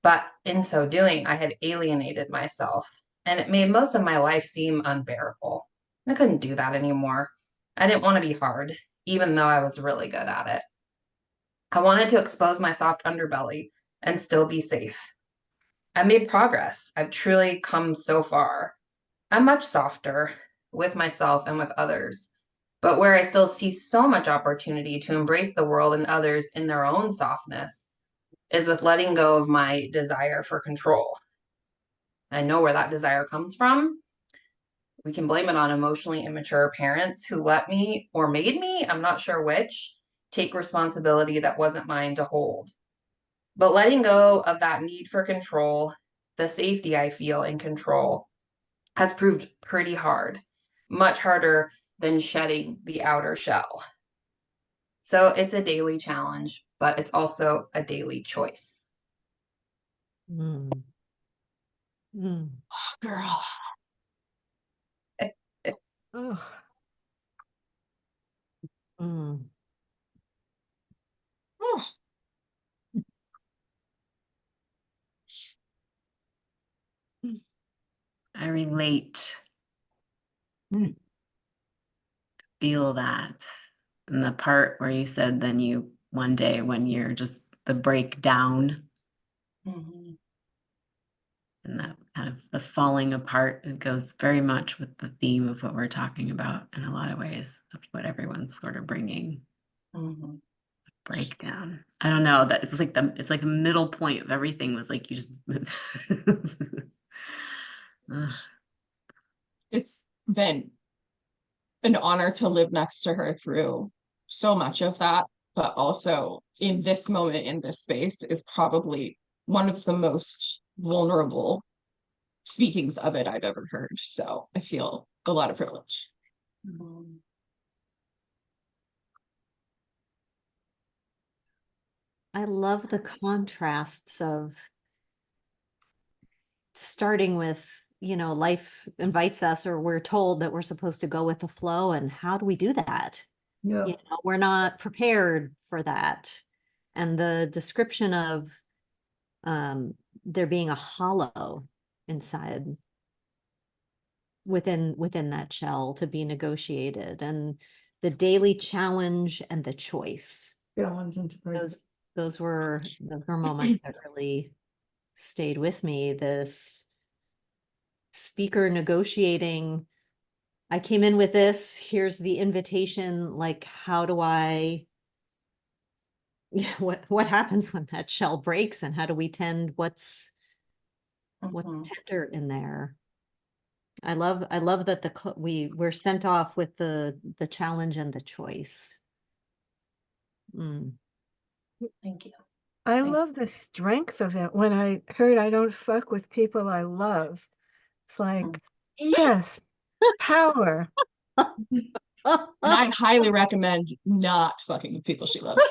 But in so doing, I had alienated myself, and it made most of my life seem unbearable. I couldn't do that anymore. I didn't want to be hard, even though I was really good at it. I wanted to expose my soft underbelly and still be safe. I made progress. I've truly come so far. I'm much softer with myself and with others, but where I still see so much opportunity to embrace the world and others in their own softness is with letting go of my desire for control. I know where that desire comes from. We can blame it on emotionally immature parents who let me or made me, I'm not sure which, take responsibility that wasn't mine to hold. But letting go of that need for control, the safety I feel in control, has proved pretty hard, much harder than shedding the outer shell. So it's a daily challenge, but it's also a daily choice. Mm. Mm. Girl. It's Oh, Mm. Oh, I relate. Mm. Feel that. And the part where you said then you one day when you're just the breakdown Mhm. and that kind of the falling apart, it goes very much with the theme of what we're talking about in a lot of ways of what everyone's sort of bringing. Mhm. Breakdown. I don't know, that it's like a middle point of everything was like you just Ugh. it's been an honor to live next to her through so much of that, but also in this moment, in this space, is probably one of the most vulnerable speakings of it I've ever heard. So I feel a lot of privilege. Mhm. I love the contrasts of starting with, you know, life invites us, or we're told that we're supposed to go with the flow. And how do we do that? Yeah. You know, we're not prepared for that. And the description of there being a hollow inside within that shell to be negotiated, and the daily challenge and the choice. Challenge and Those were moments that really stayed with me. This speaker negotiating, I came in with this, here's the invitation, like how do I, yeah, what happens when that shell breaks, and how do we tend what's Mhm. tender in there? I love that we're sent off with the challenge and the choice. Mm. Thank you. I Thanks. love the strength of it. When I heard I don't fuck with people I love, it's like, yes, power. And I highly recommend not fucking with people she loves.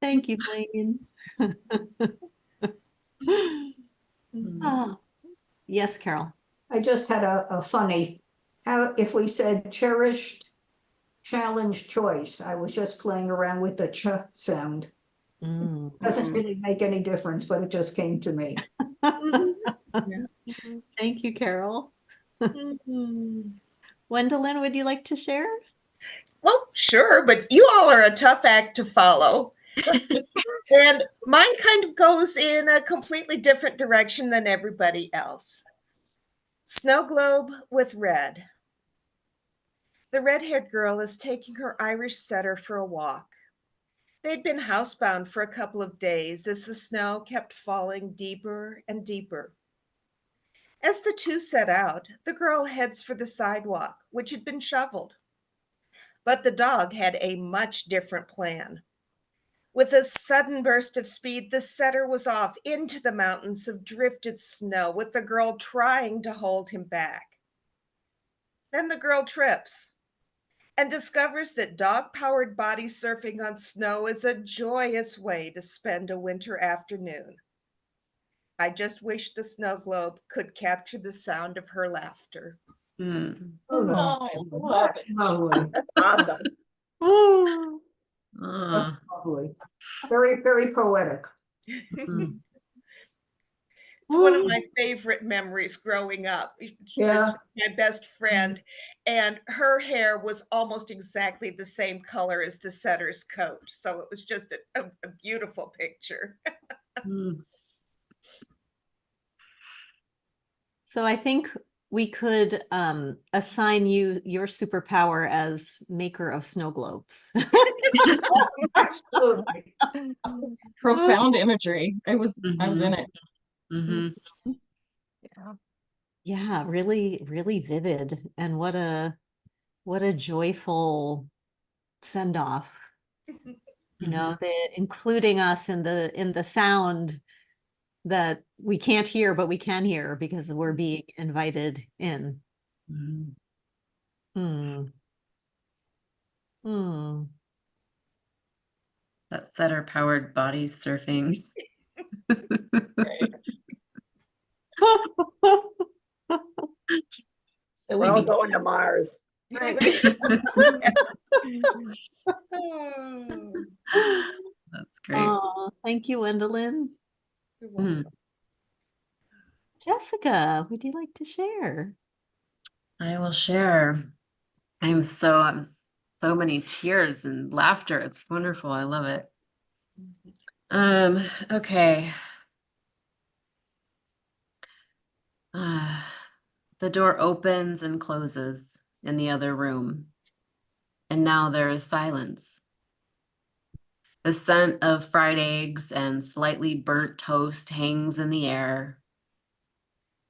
Thank you, Blaine. Ah, yes, Carol. I just had a funny, how, if we said cherished challenge choice, I was just playing around with the ch sound. Mm. Doesn't really make any difference, but it just came to me. Thank you, Carol. Mhm. Gwendolyn, would you like to share? Well, sure, but you all are a tough act to follow. And mine kind of goes in a completely different direction than everybody else. Snow globe with red. The red-haired girl is taking her Irish setter for a walk. They'd been housebound for a couple of days as the snow kept falling deeper and deeper. As the two set out, the girl heads for the sidewalk, which had been shoveled. But the dog had a much different plan. With a sudden burst of speed, the setter was off into the mountains of drifted snow, with the girl trying to hold him back. Then the girl trips and discovers that dog-powered body surfing on snow is a joyous way to spend a winter afternoon. I just wish the snow globe could capture the sound of her laughter. Mm. Oh, that's I love it. lovely. That's awesome. That's lovely. Very, very poetic. Mm. It's one of my favorite memories growing up. This Yeah. was my best friend, and her hair was almost exactly the same color as the setter's coat. So it was just a beautiful picture. Mm. So I think we could assign you your superpower as maker of snow globes. Absolutely. Profound imagery. I was in it. Mhm. Yeah. Yeah, really, really vivid. And what a joyful send off. You know, the including us in the sound that we can't hear, but we can hear because we're being invited in. Mhm. Hmm. Hmm. That setter powered body surfing. Right. So We're we all be going to Mars. Oh, That's great. Oh, thank you, Wendelin. you're Mhm. welcome. Jessica, would you like to share? I will share. I'm so many tears and laughter. It's wonderful. I love it. Okay. The door opens and closes in the other room, and now there is silence. The scent of fried eggs and slightly burnt toast hangs in the air.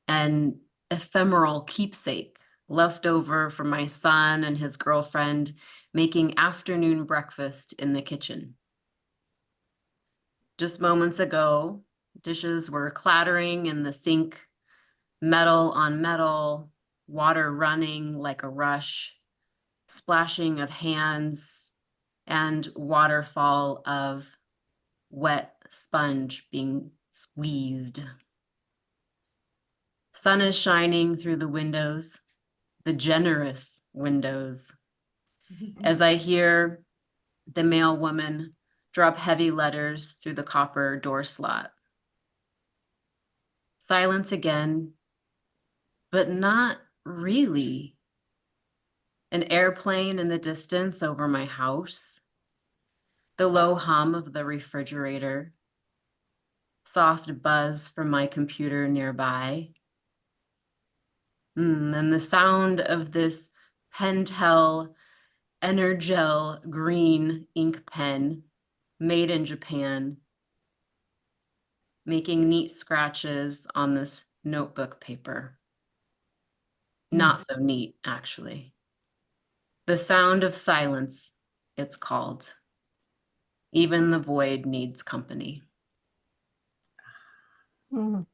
An ephemeral keepsake left over from my son and his girlfriend making afternoon breakfast in the kitchen. Just moments ago, dishes were clattering in the sink, metal on metal, water running like a rush, splashing of hands, and waterfall of wet sponge being squeezed. Sun is shining through the windows, the generous windows, as I hear the mail woman drop heavy letters through the copper door slot. Silence again, but not really. An airplane in the distance over my house, the low hum of the refrigerator, soft buzz from my computer nearby, and the sound of this Pentel Energel green ink pen made in Japan, making neat scratches on this notebook paper. Not so neat, actually. The sound of silence, it's called. Even the void needs company. Mm.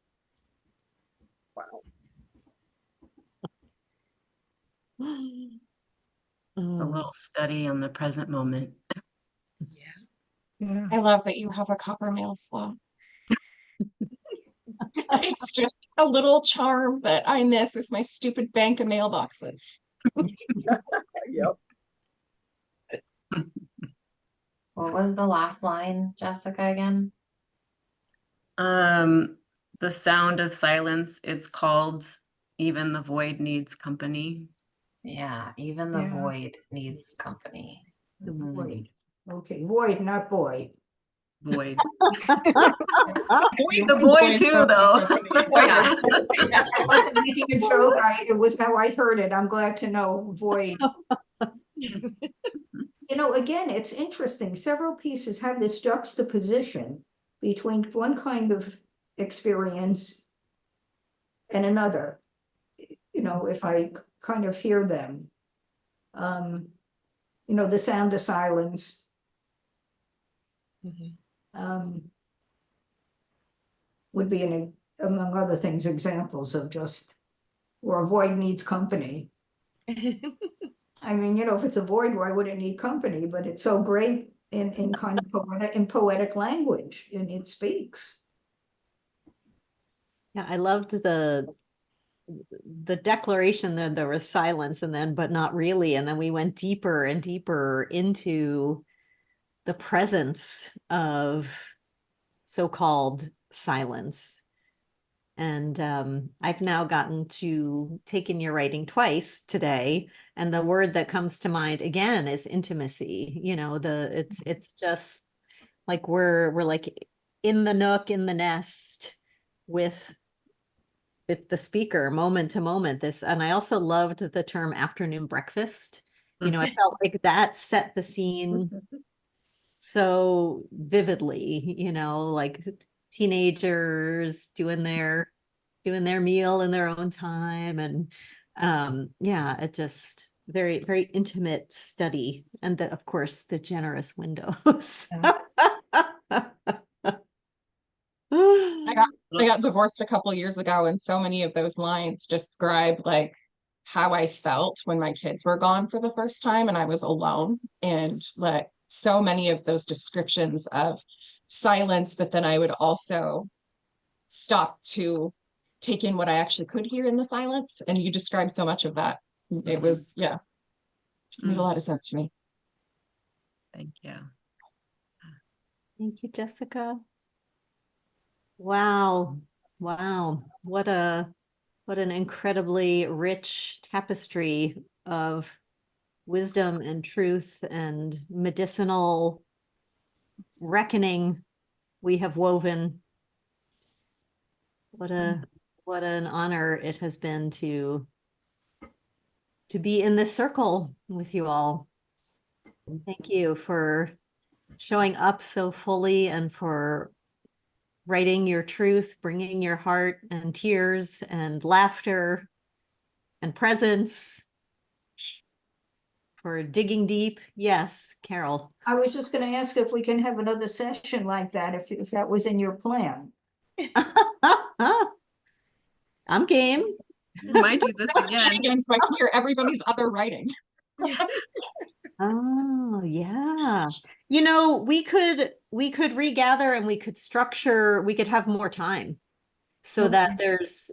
Wow. It's a little study on the present moment. Yeah. I love that you have a copper mail slot. It's just a little charm that I miss with my stupid bank of mailboxes. Yep. What was the last line, Jessica, again? The sound of silence, it's called Even the Void Needs Company. Yeah, even the Yeah. void needs company. The void. Okay, void, not boy. Void. The The boy void too, does though. need company. I wasn't making a joke. It was how I heard it. I'm glad to know, void. You know, again, it's interesting. Several pieces have this juxtaposition between one kind of experience and another. You know, if I kind of hear them. You know, the sound of silence. Would be among other things, examples of just where a void needs company. I mean, you know, if it's a void, why would it need company? But it's so great in kind of poetic language, and it speaks. Yeah, I loved the declaration that there was silence and then, but not really. And then we went deeper and deeper into the presence of so-called silence. And I've now gotten to take in your writing twice today. And the word that comes to mind again is intimacy. You know, it's just like we're like in the nook, in the nest with the speaker moment to moment. This, and I also loved the term afternoon breakfast. You know, I felt like that set the scene so vividly, you know, like teenagers doing their meal in their own time. And yeah, it just very intimate study. And of course the generous windows. I got got divorced a couple years ago, and so many of those lines describe like how I felt when my kids were gone for the first time and I was alone. And like so many of those descriptions of silence, but then I would also stop to take in what I actually could hear in the silence. And you described so much of that. It was, yeah, it made a lot of sense to me. Thank you. Thank you, Jessica. Wow. Wow. What an incredibly rich tapestry of wisdom and truth and medicinal reckoning we have woven. What an honor it has been to be in this circle with you all. And thank you for showing up so fully and for writing your truth, bringing your heart and tears and laughter and presence, for digging deep. Yes, Carol. I was just gonna ask if we can have another session like that, if that was in your plan. I'm game. We might do this again. Again, so I can hear everybody's other writing. Oh, yeah. You know, we could regather and we could structure, we could have more time so that there's,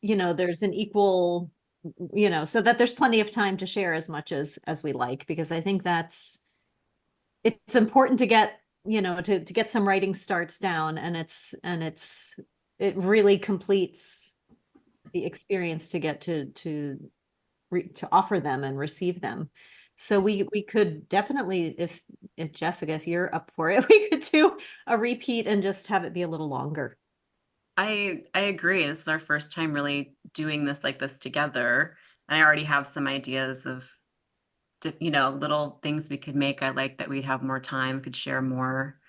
you know, there's an equal, you know, so that there's plenty of time to share as much as we like, because I think it's important to get, you know, to get some writing starts down, and it really completes the experience to get to offer them and receive them. So we could definitely, if Jessica, if you're up for it, we could do a repeat and just have it be a little longer. I agree. This is our first time really doing this like this together. And I already have some ideas of, you know, little things we could make. I like that we'd have more time, could share more.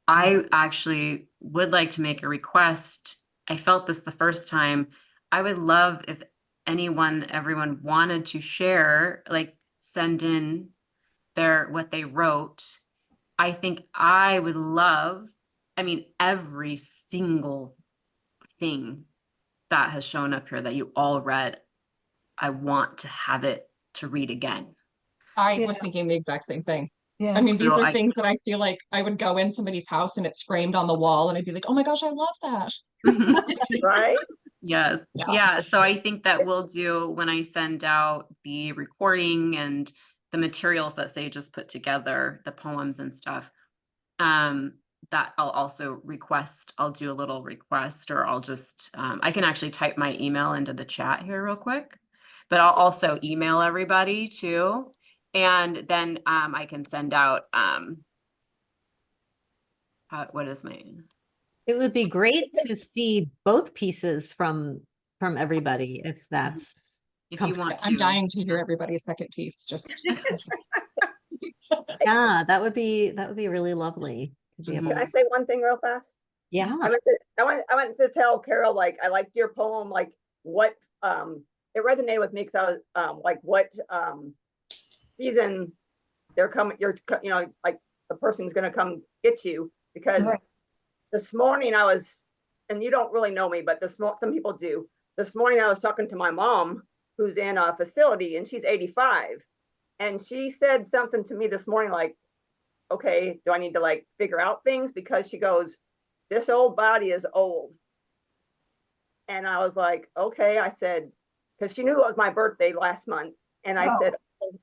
I actually would like to make a request. I felt this the first time. I would love if everyone wanted to share, like send in what they wrote. I think I would love, I mean, every single thing that has shown up here that you all read, I want to have it to read again. I was thinking the exact same thing. Yeah. I mean, these So are things that I feel like I would go in somebody's house and it's framed on the wall and I'd be like, oh my gosh, I love that. Right? Yes. Yeah. Yeah. So I think that we'll do, when I send out the recording and the materials that Sage has put together, the poems and stuff, that I'll also request, I'll do a little request, or I'll just, I can actually type my email into the chat here real quick, but I'll also email everybody too. And then I can send out, what is my... It would be great to see both pieces from everybody, if that's If you want I'm to. dying to hear everybody's second piece. Just yeah, that would be really lovely to be able Can I say one thing real fast? yeah. I went to tell Carol, like, I liked your poem, like what it resonated with me, because I was like, what season they're coming, you know, like the person's gonna come get you, because Right. this morning I was, and you don't really know me, but some people do. This morning I was talking to my mom, who's in a facility, and she's 85, and she said something to me this morning like, okay, do I need to like figure out things? Because she goes, this old body is old. And I was like, okay. I said, because she knew it was my birthday last month. And I said, oh.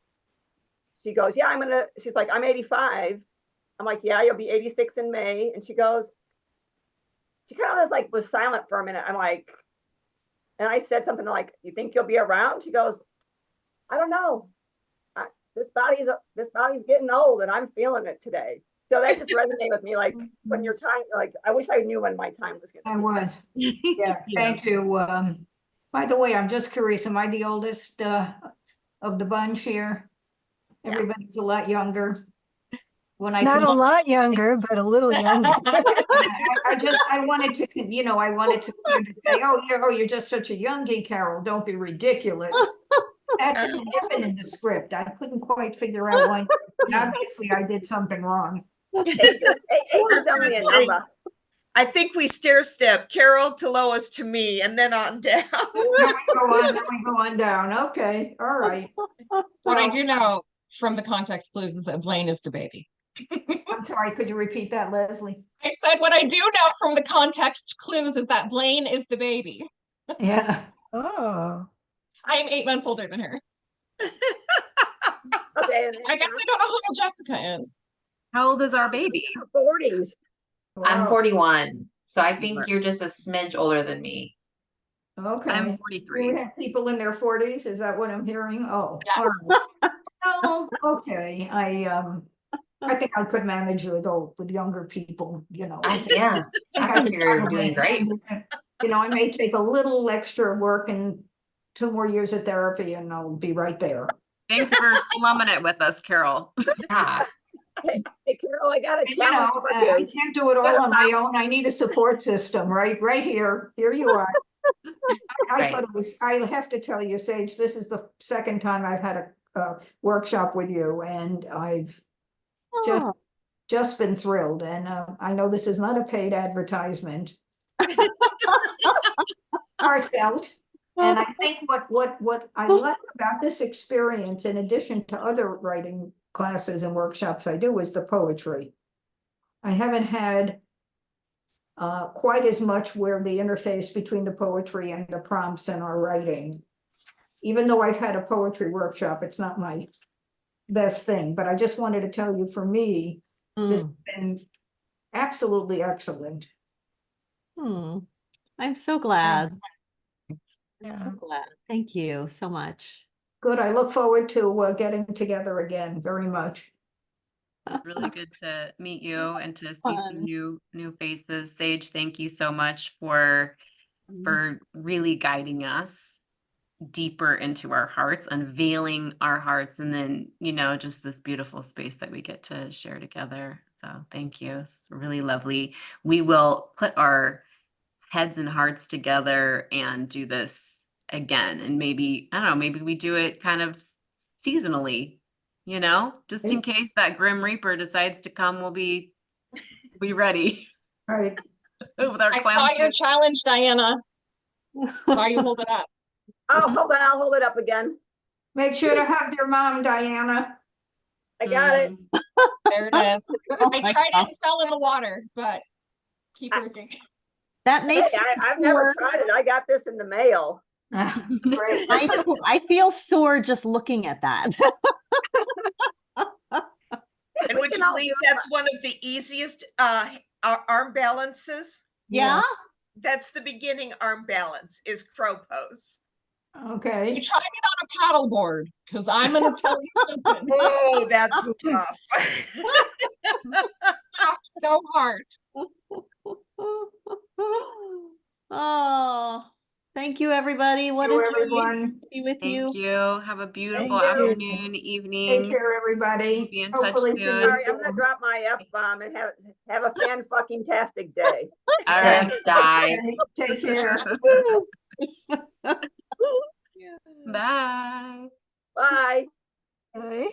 She goes, yeah, she's like, I'm 85. I'm like, yeah, you'll be 86 in May. And she goes, she kind of was silent for a minute. I'm like, and I said something like, you think you'll be around? She goes, I don't know. This body's getting old and I'm feeling it today. So that just resonated with me. Like when your time, like, I wish I knew when my time was going to I be. was. Yeah, thank you. By the way, I'm just curious, am I the oldest of the bunch here? Everybody's a lot younger. When I Not a can, lot younger, but a little younger. I wanted to, you know, I wanted to kind of say, oh, you're just such a youngie, Carol. Don't be ridiculous. That didn't happen in the script. I couldn't quite figure out why. Obviously, I did something wrong. Age is only a number. I think we stair step Carol to Lois to me and then on down. Then we go on down. Okay, all right. What I Well, do know from the context clues is that Blaine is the baby. I'm sorry, could you repeat that, Leslie? I said what I do know from the context clues is that Blaine is the baby. Yeah. Oh, I am 8 months older than her. Okay, and I guess I don't know how old Jessica is. How old is our baby? 40s. I'm Wow. 41, so I think Right. you're just a smidge older than me. Okay. I'm Do 43. we have people in their 40s? Is that what I'm hearing? Oh, Yes. all right. Oh, okay. I think I could manage with younger people, you know. Yeah, I think you're doing great. You know, I may take a little extra work and 2 more years of therapy and I'll be right there. Thanks for slumming it with us, Carol. Yeah, Hey, Carol, I got a And, you know, challenge for I you. can't do it all on my own. I need a support system, right? Right here. Here you are. I Right. thought it was, I have to tell you, Sage, this is the second time I've had a workshop with you and I've Oh, just been thrilled. And I know this is not a paid advertisement. Heartfelt. And I think what I like about this experience, in addition to other writing classes and workshops I do, is the poetry. I haven't had quite as much where the interface between the poetry and the prompts in our writing. Even though I've had a poetry workshop, it's not my best thing, but I just wanted to tell you, for me, this has been absolutely excellent. I'm so glad. I'm yeah. so glad. Thank you so much. Good. I look forward to getting together again very much. Really good to meet you and to see Fun. some new faces. Sage, thank you so much for really guiding us deeper into our hearts, unveiling our hearts, and then, you know, just this beautiful space that we get to share together. So thank you. It's really lovely. We will put our heads and hearts together and do this again. And maybe, I don't know, maybe we do it kind of seasonally, you know, just in case that Grim Reaper decides to come, we'll be ready. All right. With our I clown saw your suits. challenge, Diana. Saw you hold it up. Oh, hold on, I'll hold it up again. Make sure to hug your mom, Diana. I got it. There it is. Oh I my tried it God. and fell in the water, but keep working. That Hey, makes me I've never sore. tried it. I got this in the mail. Great. I feel sore just looking at that. And We would can you all believe do it. that's one of the easiest arm balances? Yeah. That's the beginning arm balance, is crow pose. You Okay. tried it on a paddle board, because I'm gonna tell you something. Oh, that's tough. Laughed so hard. Oh, thank you, everybody. What a You, joy to everyone. be with Thank you. you. Have a beautiful you. afternoon, Take evening. care, everybody. Be in touch Hopefully see you soon. Sorry, I'm gonna soon. drop my F-bomb and have a fan-fucking-tastic day. All right. yes, Di. Okay, take care. Bye. Bye. Okay.